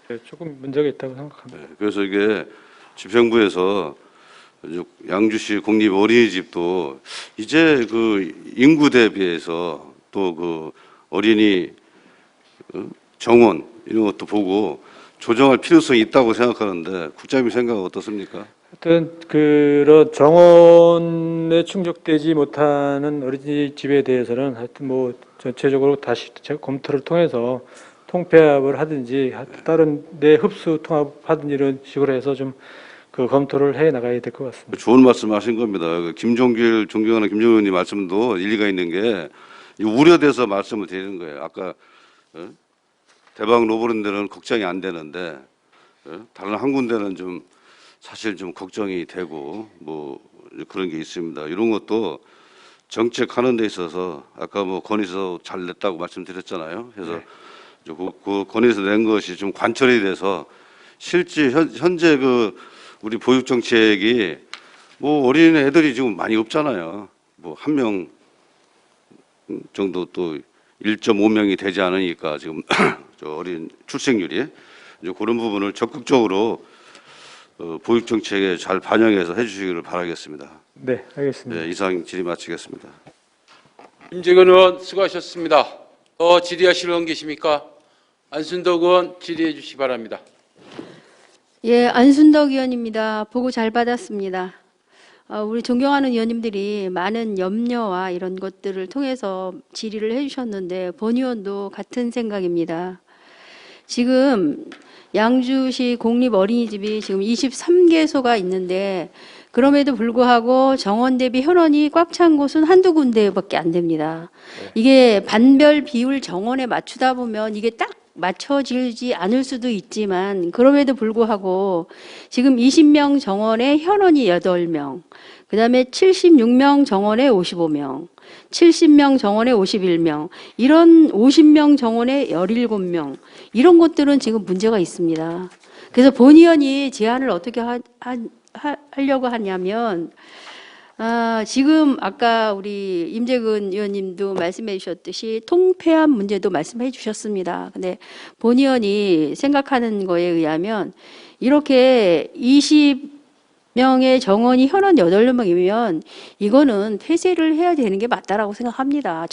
[SPEAKER 5] 네, 조금 문제가 있다고 생각합니다.
[SPEAKER 4] 네, 그래서 이게 집행부에서 양주시 공립 어린이집도 이제 그 인구 대비해서 또 그 어린이 정원 이런 것도 보고 조정할 필요성이 있다고 생각하는데, 국장님 생각은 어떻습니까?
[SPEAKER 5] 하여튼 그런 정원에 충족되지 못하는 어린이집에 대해서는 하여튼 뭐 전체적으로 다시 검토를 통해서 통폐합을 하든지 다른 내 흡수 통합하든지 이런 식으로 해서 좀 그 검토를 해 나가야 될 것 같습니다.
[SPEAKER 4] 좋은 말씀하신 겁니다. 그 존경하는 김종규 의원님 말씀도 일리가 있는 게 우려돼서 말씀을 드리는 거예요. 아까 대박 노브랜드는 걱정이 안 되는데 다른 한 군데는 좀 사실 좀 걱정이 되고 뭐 그런 게 있습니다. 이런 것도 정책하는 데 있어서 아까 뭐 건의서 잘 냈다고 말씀드렸잖아요. 그래서 그 건의서 낸 것이 좀 관철이 돼서 실제 현재 그 우리 보육 정책이 뭐 어린 애들이 지금 많이 없잖아요. 뭐 1명 정도 또 1.5명이 되지 않으니까 지금 저 어린 출생률이 이제 그런 부분을 적극적으로 보육 정책에 잘 반영해서 해주시기를 바라겠습니다.
[SPEAKER 5] 네, 알겠습니다.
[SPEAKER 4] 네, 이상 질의 마치겠습니다.
[SPEAKER 1] 임재근 의원 수고하셨습니다. 더 질의하실 의원 계십니까? 안순덕 의원 질의해 주시기 바랍니다.
[SPEAKER 11] 예, 안순덕 의원입니다. 보고 잘 받았습니다. 우리 존경하는 의원님들이 많은 염려와 이런 것들을 통해서 질의를 해주셨는데 본 의원도 같은 생각입니다. 지금 양주시 공립 어린이집이 지금 23개소가 있는데 그럼에도 불구하고 정원 대비 현원이 꽉 찬 곳은 한두 군데밖에 안 됩니다. 이게 반별 비율 정원에 맞추다 보면 이게 딱 맞춰지지 않을 수도 있지만 그럼에도 불구하고 지금 20명 정원에 현원이 8명, 그 다음에 76명 정원에 55명, 70명 정원에 51명, 이런 50명 정원에 17명, 이런 것들은 지금 문제가 있습니다. 그래서 본 의원이 제안을 어떻게 하려고 하냐면, 지금 아까 우리 임재근 의원님도 말씀해 주셨듯이 통폐합 문제도 말씀해 주셨습니다. 근데 본 의원이 생각하는 거에 의하면 이렇게 20명의 정원이 현원 8명이면 이거는 폐쇄를 해야 되는 게 맞다라고 생각합니다.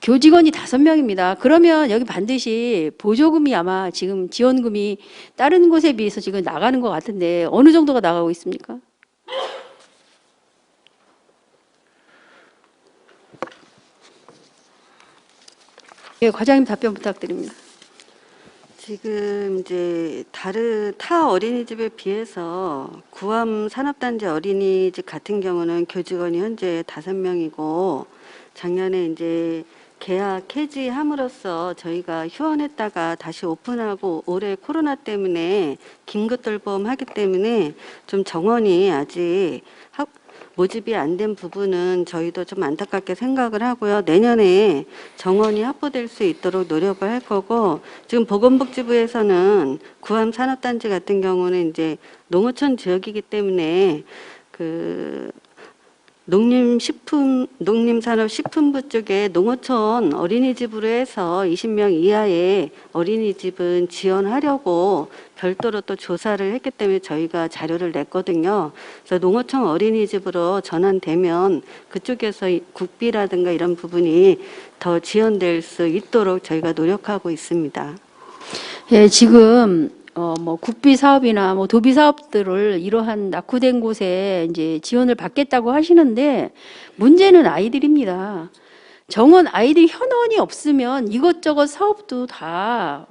[SPEAKER 11] 교직원이 5명입니다. 그러면 여기 반드시 보조금이 아마 지금 지원금이 다른 곳에 비해서 지금 나가는 것 같은데 어느 정도가 나가고 있습니까? 예, 과장님 답변 부탁드립니다.
[SPEAKER 10] 지금 이제 다른 타 어린이집에 비해서 구암 산업단지 어린이집 같은 경우는 교직원이 현재 5명이고 작년에 이제 계약 해지함으로써 저희가 휴원했다가 다시 오픈하고 올해 코로나 때문에 긴급 돌봄하기 때문에 좀 정원이 아직 모집이 안 된 부분은 저희도 좀 안타깝게 생각을 하고요. 내년에 정원이 확보될 수 있도록 노력을 할 거고, 지금 보건복지부에서는 구암 산업단지 같은 경우는 이제 농어촌 지역이기 때문에 그 농림산업식품부 쪽에 농어촌 어린이집으로 해서 20명 이하의 어린이집은 지원하려고 별도로 또 조사를 했기 때문에 저희가 자료를 냈거든요. 그래서 농어촌 어린이집으로 전환되면 그쪽에서 국비라든가 이런 부분이 더 지원될 수 있도록 저희가 노력하고 있습니다.
[SPEAKER 11] 예, 지금 뭐 국비 사업이나 뭐 도비 사업들을 이러한 낙후된 곳에 이제 지원을 받겠다고 하시는데 문제는 아이들입니다. 정원 아이들 현원이 없으면 이것저것 사업도 다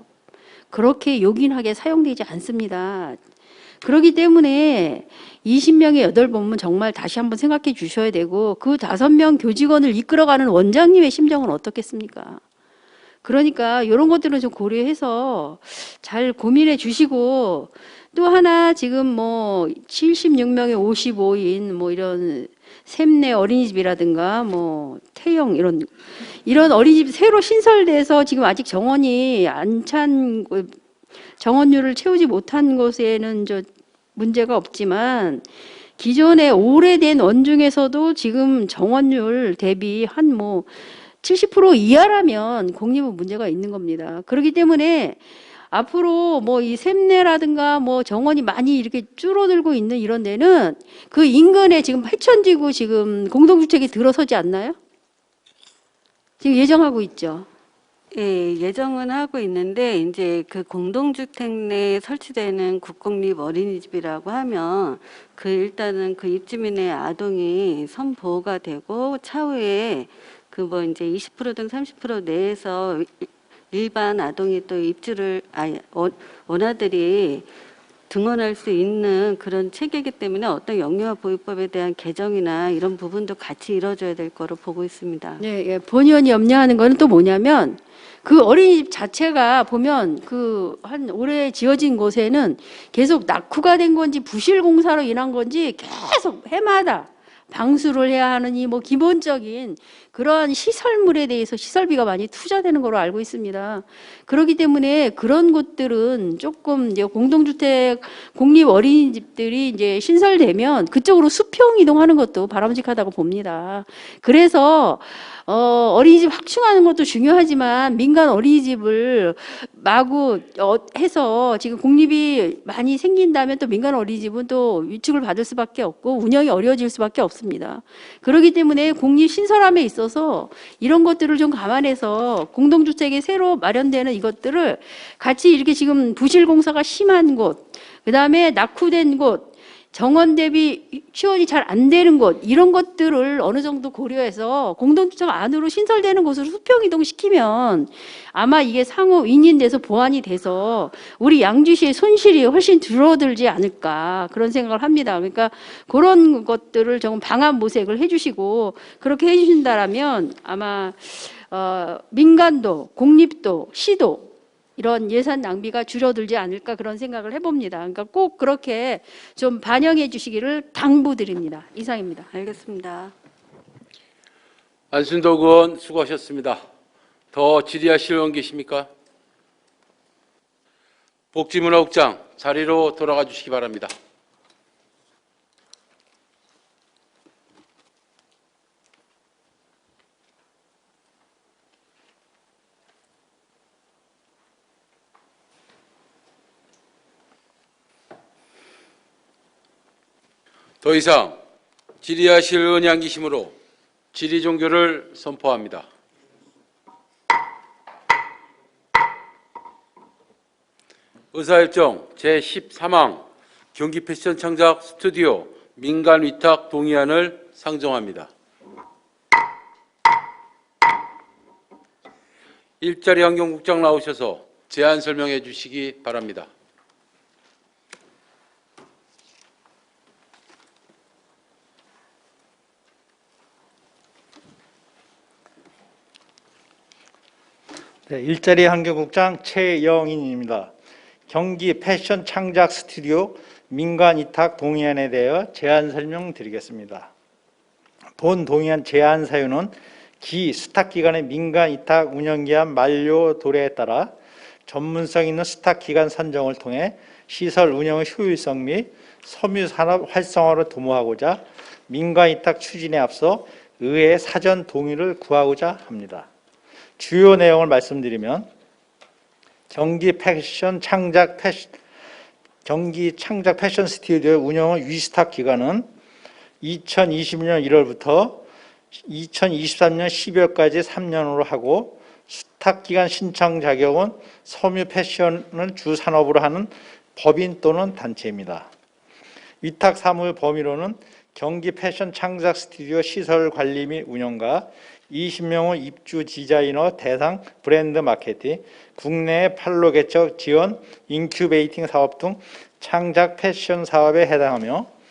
[SPEAKER 11] 그렇게 요긴하게 사용되지 않습니다. 그렇기 때문에 20명의 8번은 정말 다시 한번 생각해 주셔야 되고, 그 5명 교직원을 이끌어가는 원장님의 심정은 어떻겠습니까? 그러니까 이런 것들은 좀 고려해서 잘 고민해 주시고, 또 하나 지금 뭐 76명의 55인 뭐 이런 샘내 어린이집이라든가 뭐 태영 이런 어린이집 새로 신설돼서 지금 아직 정원이 안 찬, 정원율을 채우지 못한 곳에는 문제가 없지만, 기존의 오래된 원중에서도 지금 정원율 대비 한 뭐 70% 이하라면 공립은 문제가 있는 겁니다. 그렇기 때문에 앞으로 뭐 이 샘내라든가 뭐 정원이 많이 이렇게 줄어들고 있는 이런 데는 그 인근에 지금 8,000지구 지금 공동주택이 들어서지 않나요? 지금 예정하고 있죠.
[SPEAKER 10] 예, 예정은 하고 있는데 이제 그 공동주택 내에 설치되는 국공립 어린이집이라고 하면 일단은 그 입주민의 아동이 선보호가 되고, 차후에 그 뭐 이제 20%든 30% 내에서 일반 아동이 또 원아들이 등원할 수 있는 그런 체계이기 때문에 어떤 영유아 보호법에 대한 개정이나 이런 부분도 같이 이루어져야 될 거로 보고 있습니다.
[SPEAKER 11] 네, 예, 본 의원이 염려하는 거는 또 뭐냐면, 그 어린이집 자체가 보면 그 한 올해 지어진 곳에는 계속 낙후가 된 건지 부실 공사로 인한 건지 계속 해마다 방수를 해야 하느니 뭐 기본적인 그러한 시설물에 대해서 시설비가 많이 투자되는 걸로 알고 있습니다. 그렇기 때문에 그런 곳들은 조금 이제 공동주택 공립 어린이집들이 이제 신설되면 그쪽으로 수평 이동하는 것도 바람직하다고 봅니다. 그래서 어린이집 확충하는 것도 중요하지만 민간 어린이집을 마구 해서 지금 공립이 많이 생긴다면 또 민간 어린이집은 또 위축을 받을 수밖에 없고 운영이 어려워질 수밖에 없습니다. 그렇기 때문에 공립 신설함에 있어서 이런 것들을 좀 감안해서 공동주택이 새로 마련되는 이것들을 같이 이렇게 지금 부실 공사가 심한 곳, 그다음에 낙후된 곳, 정원 대비 지원이 잘 안 되는 곳, 이런 것들을 어느 정도 고려해서 공동주택 안으로 신설되는 곳으로 수평 이동시키면 아마 이게 상호 윈윈돼서 보완이 돼서 우리 양주시의 손실이 훨씬 줄어들지 않을까, 그런 생각을 합니다. 그러니까 그런 것들을 좀 방안 모색을 해주시고, 그렇게 해주신다라면 아마 민간도 공립도 시도 이런 예산 낭비가 줄어들지 않을까, 그런 생각을 해봅니다. 그러니까 꼭 그렇게 좀 반영해 주시기를 당부드립니다. 이상입니다.
[SPEAKER 10] 알겠습니다.
[SPEAKER 1] 안순덕 의원 수고하셨습니다. 더 질의하실 의원 계십니까? 복지문화국장 자리로 돌아가 주시기 바랍니다. 더 이상 질의하실 의원이 안 계시므로 질의 종결을 선포합니다. 의사일정 제13항 경기 패션 창작 스튜디오 민간 위탁 동의안을 상정합니다. 일자리 환경국장 나오셔서 제안 설명해 주시기 바랍니다.
[SPEAKER 12] 네, 일자리 환경국장 최영인입니다. 경기 패션 창작 스튜디오 민간 위탁 동의안에 대하여 제안 설명드리겠습니다. 본 동의안 제한 사유는 기 수탁기관의 민간 위탁 운영기한 만료 도래에 따라 전문성 있는 수탁기관 선정을 통해 시설 운영의 효율성 및 섬유산업 활성화를 도모하고자 민간 위탁 추진에 앞서 의회의 사전 동의를 구하고자 합니다. 주요 내용을 말씀드리면 경기 창작 패션 스튜디오의 운영의 위수탁 기간은 2020년 1월부터 2023년 12월까지 3년으로 하고 수탁기관 신청 자격은 섬유 패션을 주 산업으로 하는 법인 또는 단체입니다. 위탁 사무의 범위로는 경기 패션 창작 스튜디오 시설 관리 및 운영과 20명의 입주 디자이너 대상 브랜드 마케팅, 국내 판로 개척 지원, 인큐베이팅 사업 등 창작 패션 사업에 해당하며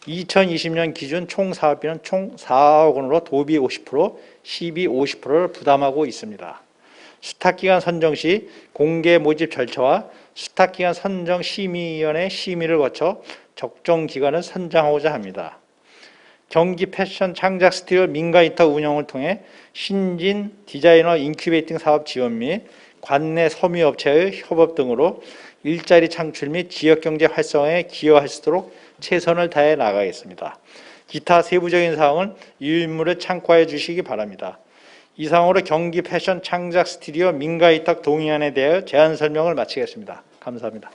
[SPEAKER 12] 2020년 기준 총 사업비는 총 4억 원으로 도비 50%, 시비 50%를 부담하고 있습니다. 수탁기관 선정 시 공개 모집 절차와 수탁기관 선정 심의위원회 심의를 거쳐 적정 기관을 선정하고자 합니다. 경기 패션 창작 스튜디오 민간 위탁 운영을 통해 신진 디자이너 인큐베이팅 사업 지원 및 관내 섬유업체의 협업 등으로 일자리 창출 및 지역경제 활성화에 기여할 수 있도록 최선을 다해 나가겠습니다. 기타 세부적인 사항은 유인물에 참고해 주시기 바랍니다. 이상으로 경기 패션 창작 스튜디오 민간 위탁 동의안에 대해 제안 설명을 마치겠습니다. 감사합니다.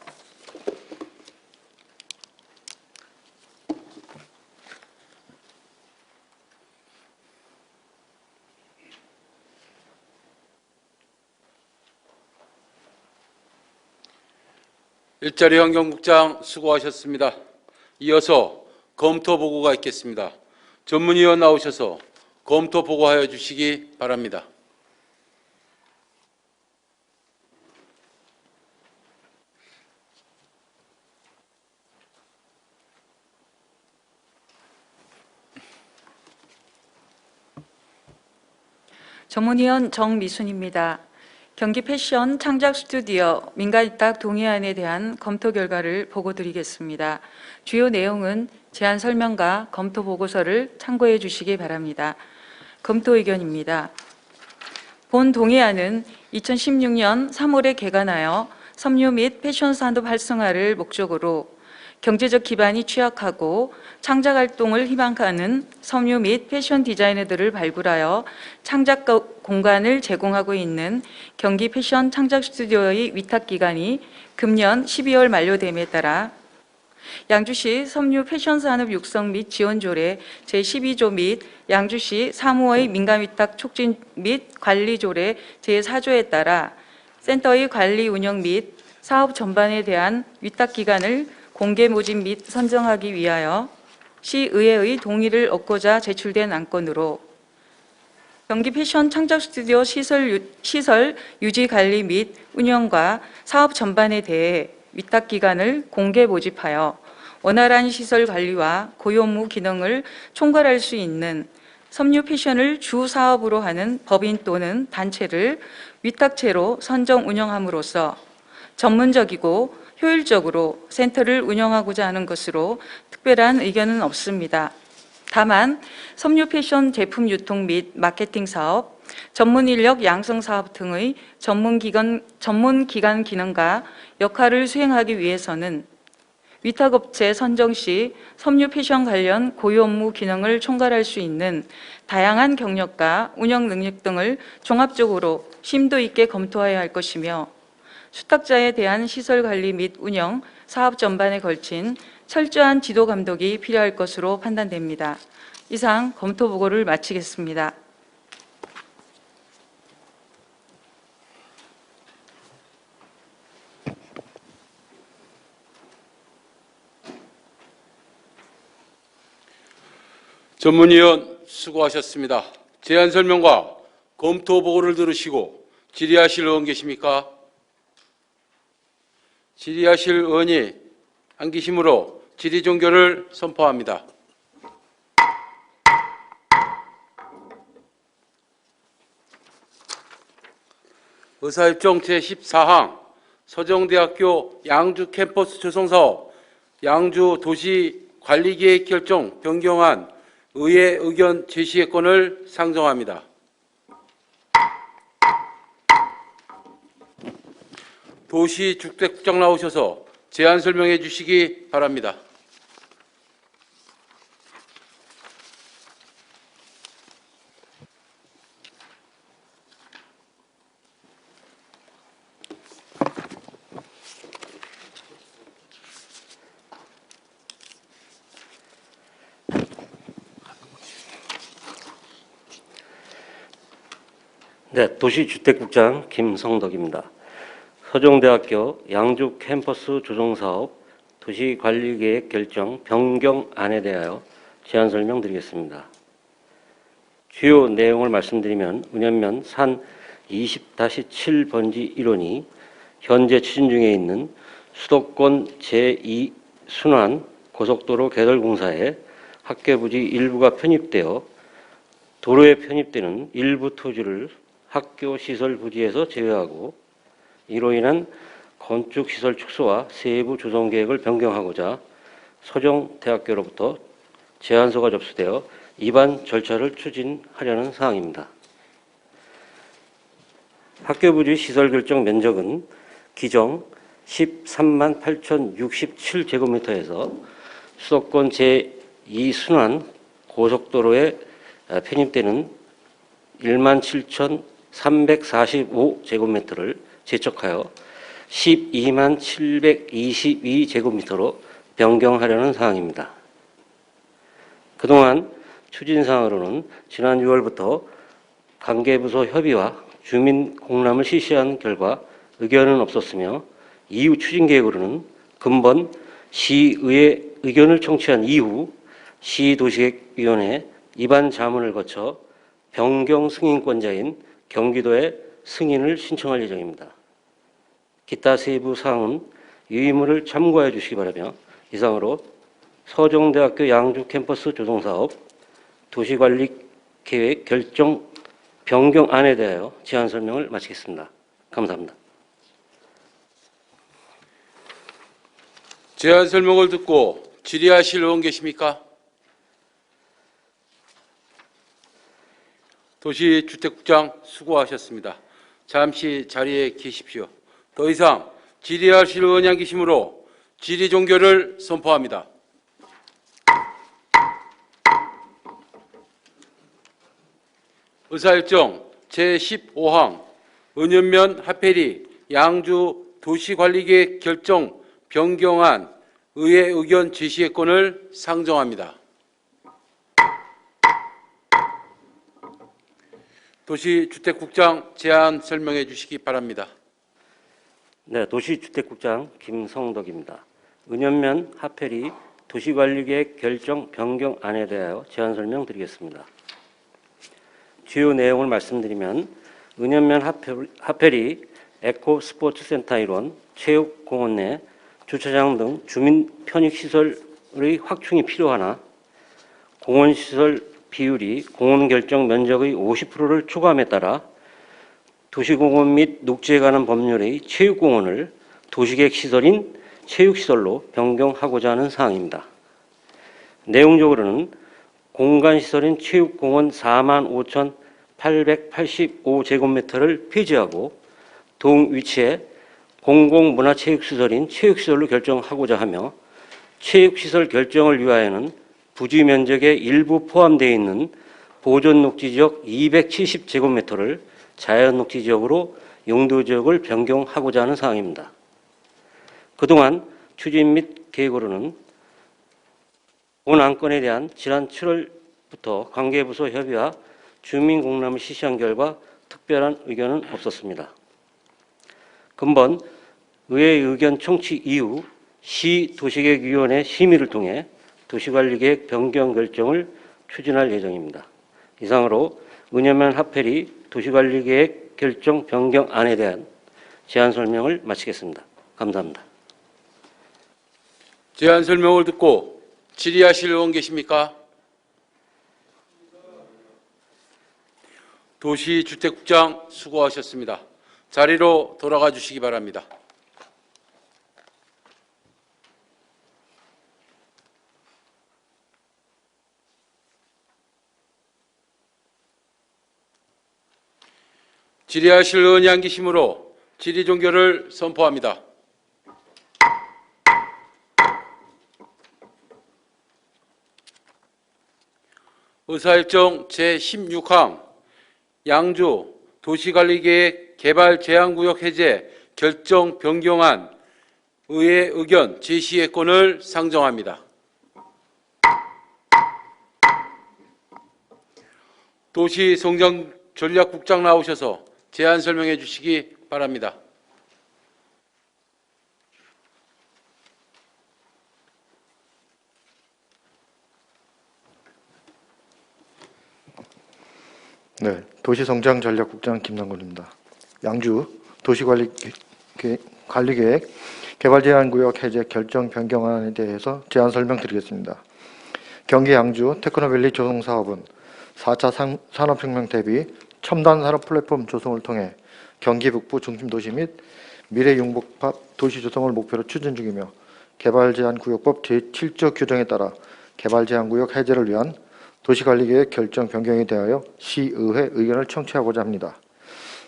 [SPEAKER 1] 일자리 환경국장 수고하셨습니다. 이어서 검토 보고가 있겠습니다. 전문위원 나오셔서 검토 보고하여 주시기 바랍니다.
[SPEAKER 8] 전문위원 정미순입니다. 경기 패션 창작 스튜디오 민간 위탁 동의안에 대한 검토 결과를 보고드리겠습니다. 주요 내용은 제안 설명과 검토 보고서를 참고해 주시기 바랍니다. 검토 의견입니다. 본 동의안은 2016년 3월에 개관하여 섬유 및 패션 산업 활성화를 목적으로 경제적 기반이 취약하고 창작 활동을 희망하는 섬유 및 패션 디자이너들을 발굴하여 창작 공간을 제공하고 있는 경기 패션 창작 스튜디오의 위탁 기간이 금년 12월 만료됨에 따라 양주시 섬유 패션 산업 육성 및 지원 조례 제12조 및 양주시 사무의 민간 위탁 촉진 및 관리 조례 제4조에 따라 센터의 관리 운영 및 사업 전반에 대한 위탁 기간을 공개 모집 및 선정하기 위하여 시의회의 동의를 얻고자 제출된 안건으로 경기 패션 창작 스튜디오 시설 유지 관리 및 운영과 사업 전반에 대해 위탁 기간을 공개 모집하여 원활한 시설 관리와 고유 업무 기능을 총괄할 수 있는 섬유 패션을 주 사업으로 하는 법인 또는 단체를 위탁체로 선정 운영함으로써 전문적이고 효율적으로 센터를 운영하고자 하는 것으로 특별한 의견은 없습니다. 다만 섬유 패션 제품 유통 및 마케팅 사업, 전문 인력 양성 사업 등의 전문 기관 기능과 역할을 수행하기 위해서는 위탁업체 선정 시 섬유 패션 관련 고유 업무 기능을 총괄할 수 있는 다양한 경력과 운영 능력 등을 종합적으로 심도 있게 검토해야 할 것이며 수탁자에 대한 시설 관리 및 운영, 사업 전반에 걸친 철저한 지도 감독이 필요할 것으로 판단됩니다. 이상 검토 보고를 마치겠습니다.
[SPEAKER 1] 전문위원 수고하셨습니다. 제안 설명과 검토 보고를 들으시고 질의하실 의원 계십니까? 질의하실 의원이 안 계시므로 질의 종결을 선포합니다. 의사일정 제14항 서정대학교 양주 캠퍼스 조성사업 양주 도시 관리계획 결정 변경안 의회 의견 제시의 권을 상정합니다. 도시주택국장 나오셔서 제안 설명해 주시기 바랍니다.
[SPEAKER 13] 네, 도시주택국장 김성덕입니다. 서정대학교 양주 캠퍼스 조성사업 도시관리계획 결정 변경안에 대하여 제안 설명드리겠습니다. 주요 내용을 말씀드리면 운현면 산 20-7번지 1호니 현재 추진 중에 있는 수도권 제2순환 고속도로 개설공사에 학계부지 일부가 편입되어 도로에 편입되는 일부 토지를 학교 시설 부지에서 제외하고 이로 인한 건축 시설 축소와 세부 조성 계획을 변경하고자 서정대학교로부터 제안서가 접수되어 입안 절차를 추진하려는 사항입니다. 학교 부지 시설 결정 면적은 기정 13만 8,067제곱미터에서 수도권 제2순환 고속도로에 편입되는 1만 7,345제곱미터를 재척하여 12만 722제곱미터로 변경하려는 사항입니다. 그동안 추진사항으로는 지난 6월부터 관계부서 협의와 주민 공람을 실시한 결과 의견은 없었으며 이후 추진계획으로는 근본 시의회 의견을 청취한 이후 시도시계획위원회 입안 자문을 거쳐 변경 승인권자인 경기도에 승인을 신청할 예정입니다. 기타 세부 사항은 유의물을 참고해 주시기 바라며 이상으로 서정대학교 양주 캠퍼스 조성사업 도시관리계획 결정 변경안에 대하여 제안 설명을 마치겠습니다. 감사합니다.
[SPEAKER 1] 제안 설명을 듣고 질의하실 의원 계십니까? 도시주택국장 수고하셨습니다. 잠시 자리에 계십시오. 더 이상 질의하실 의원이 안 계시므로 질의 종결을 선포합니다. 의사일정 제15항 은연면 하페리 양주 도시관리계획 결정 변경안 의회 의견 제시의 권을 상정합니다. 도시주택국장 제안 설명해 주시기 바랍니다.
[SPEAKER 13] 네, 도시주택국장 김성덕입니다. 은연면 하페리 도시관리계획 결정 변경안에 대하여 제안 설명드리겠습니다. 주요 내용을 말씀드리면 은연면 하페리 에코스포츠센터 일원 체육공원 내 주차장 등 주민 편익시설의 확충이 필요하나 공원시설 비율이 공원 결정 면적의 50%를 초과함에 따라 도시공원 및 녹지에 관한 법률의 체육공원을 도시계획 시설인 체육시설로 변경하고자 하는 사항입니다. 내용적으로는 공간시설인 체육공원 45,885제곱미터를 폐지하고 동위치에 공공문화체육시설인 체육시설로 결정하고자 하며 체육시설 결정을 위하여는 부지 면적의 일부 포함되어 있는 보존녹지지역 270제곱미터를 자연녹지지역으로 용도지역을 변경하고자 하는 사항입니다. 그동안 추진 및 계획으로는 본 안건에 대한 지난 7월부터 관계부서 협의와 주민 공람을 실시한 결과 특별한 의견은 없었습니다. 근본 의회 의견 청취 이후 시도시계획위원회 심의를 통해 도시관리계획 변경 결정을 추진할 예정입니다. 이상으로 은연면 하페리 도시관리계획 결정 변경안에 대한 제안 설명을 마치겠습니다. 감사합니다.
[SPEAKER 1] 제안 설명을 듣고 질의하실 의원 계십니까? 도시주택국장 수고하셨습니다. 자리로 돌아가 주시기 바랍니다. 질의하실 의원이 안 계시므로 질의 종결을 선포합니다. 의사일정 제16항 양주 도시관리계획 개발 제한구역 해제 결정 변경안 의회 의견 제시의건을 상정합니다. 도시성장전략국장 나오셔서 제안 설명해 주시기 바랍니다.
[SPEAKER 14] 네, 도시성장전략국장 김남곤입니다. 양주 도시관리계획 개발제한구역 해제 결정 변경안에 대해서 제안 설명드리겠습니다. 경기 양주 테크노밸리 조성사업은 4차 산업혁명 대비 첨단 산업 플랫폼 조성을 통해 경기 북부 중심도시 및 미래융복합 도시 조성을 목표로 추진 중이며 개발제한구역법 제7조 규정에 따라 개발제한구역 해제를 위한 도시관리계획 결정 변경에 대하여 시의회 의견을 청취하고자 합니다.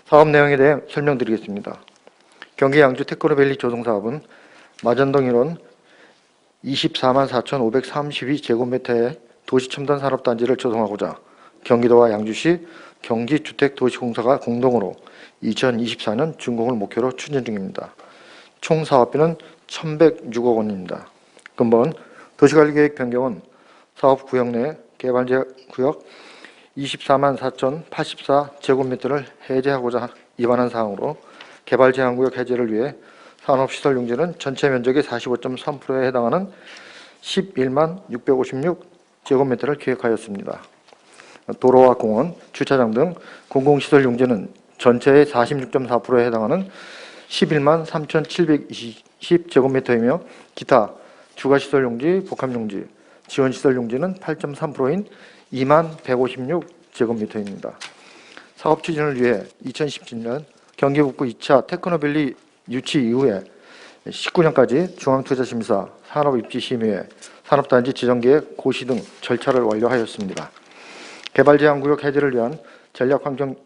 [SPEAKER 14] 사업 내용에 대해 설명드리겠습니다. 경기 양주 테크노밸리 조성사업은 마전동 1원 24만 4,532제곱미터의 도시첨단 산업단지를 조성하고자 경기도와 양주시 경기주택도시공사가 공동으로 2024년 준공을 목표로 추진 중입니다. 총 사업비는 1,106억 원입니다. 근본 도시관리계획 변경은 사업구역 내 개발구역 24만 4,084제곱미터를 해제하고자 입안한 사항으로 개발제한구역 해제를 위해 산업시설 용지는 전체 면적의 45.3%에 해당하는 11만 656제곱미터를 계획하였습니다. 도로와 공원, 주차장 등 공공시설 용지는 전체의 46.4%에 해당하는 11만 3,720제곱미터이며 기타 주가시설 용지, 복합용지, 지원시설 용지는 8.3%인 2만 156제곱미터입니다. 사업 추진을 위해 2017년 경기 북부 2차 테크노밸리 유치 이후에 19년까지 중앙투자심사, 산업입지심의회, 산업단지 지정계획, 고시 등 절차를 완료하였습니다. 개발제한구역 해제를 위한 전략환경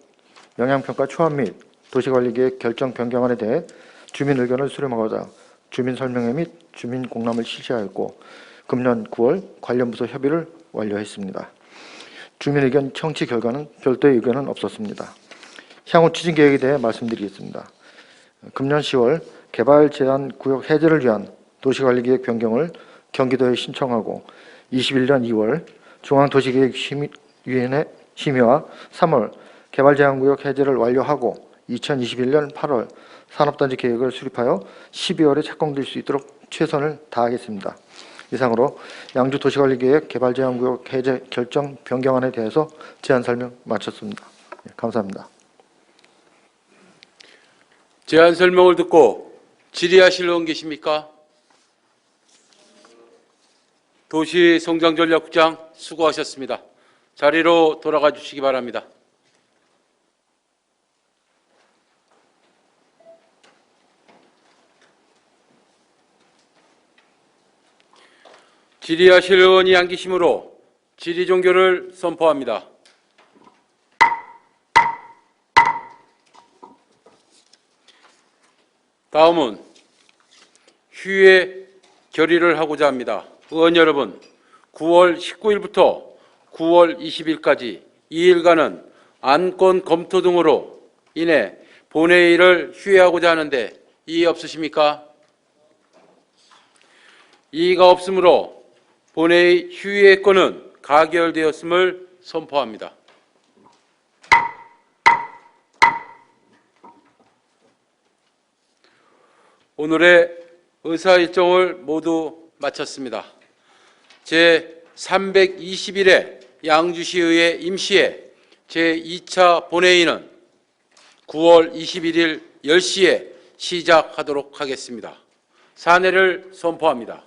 [SPEAKER 14] 영향평가 초안 및 도시관리계획 결정 변경안에 대해 주민 의견을 수렴하고자 주민설명회 및 주민공람을 실시하였고 금년 9월 관련 부서 협의를 완료했습니다. 주민 의견 청취 결과는 별도의 의견은 없었습니다. 향후 추진 계획에 대해 말씀드리겠습니다. 금년 10월 개발 제한 구역 해제를 위한 도시관리계획 변경을 경기도에 신청하고 21년 2월 중앙도시계획위원회 심의와 3월 개발 제한 구역 해제를 완료하고 2021년 8월 산업단지 계획을 수립하여 12월에 착공될 수 있도록 최선을 다하겠습니다. 이상으로 양주 도시관리계획 개발제한구역 해제 결정 변경안에 대해서 제안 설명 마쳤습니다. 감사합니다.
[SPEAKER 1] 제안 설명을 듣고 질의하실 의원 계십니까? 도시성장전략국장 수고하셨습니다. 자리로 돌아가 주시기 바랍니다. 질의하실 의원이 안 계시므로 질의 종결을 선포합니다. 다음은 휴회 결의를 하고자 합니다. 의원 여러분, 9월 19일부터 9월 20일까지 2일간은 안건 검토 등으로 인해 본회의를 휴회하고자 하는데 이의 없으십니까? 이의가 없으므로 본회의 휴회 건은 가결되었음을 선포합니다. 오늘의 의사 일정을 모두 마쳤습니다. 제321회 양주시의회 임시회 제2차 본회의는 9월 21일 10시에 시작하도록 하겠습니다. 사내를 선포합니다.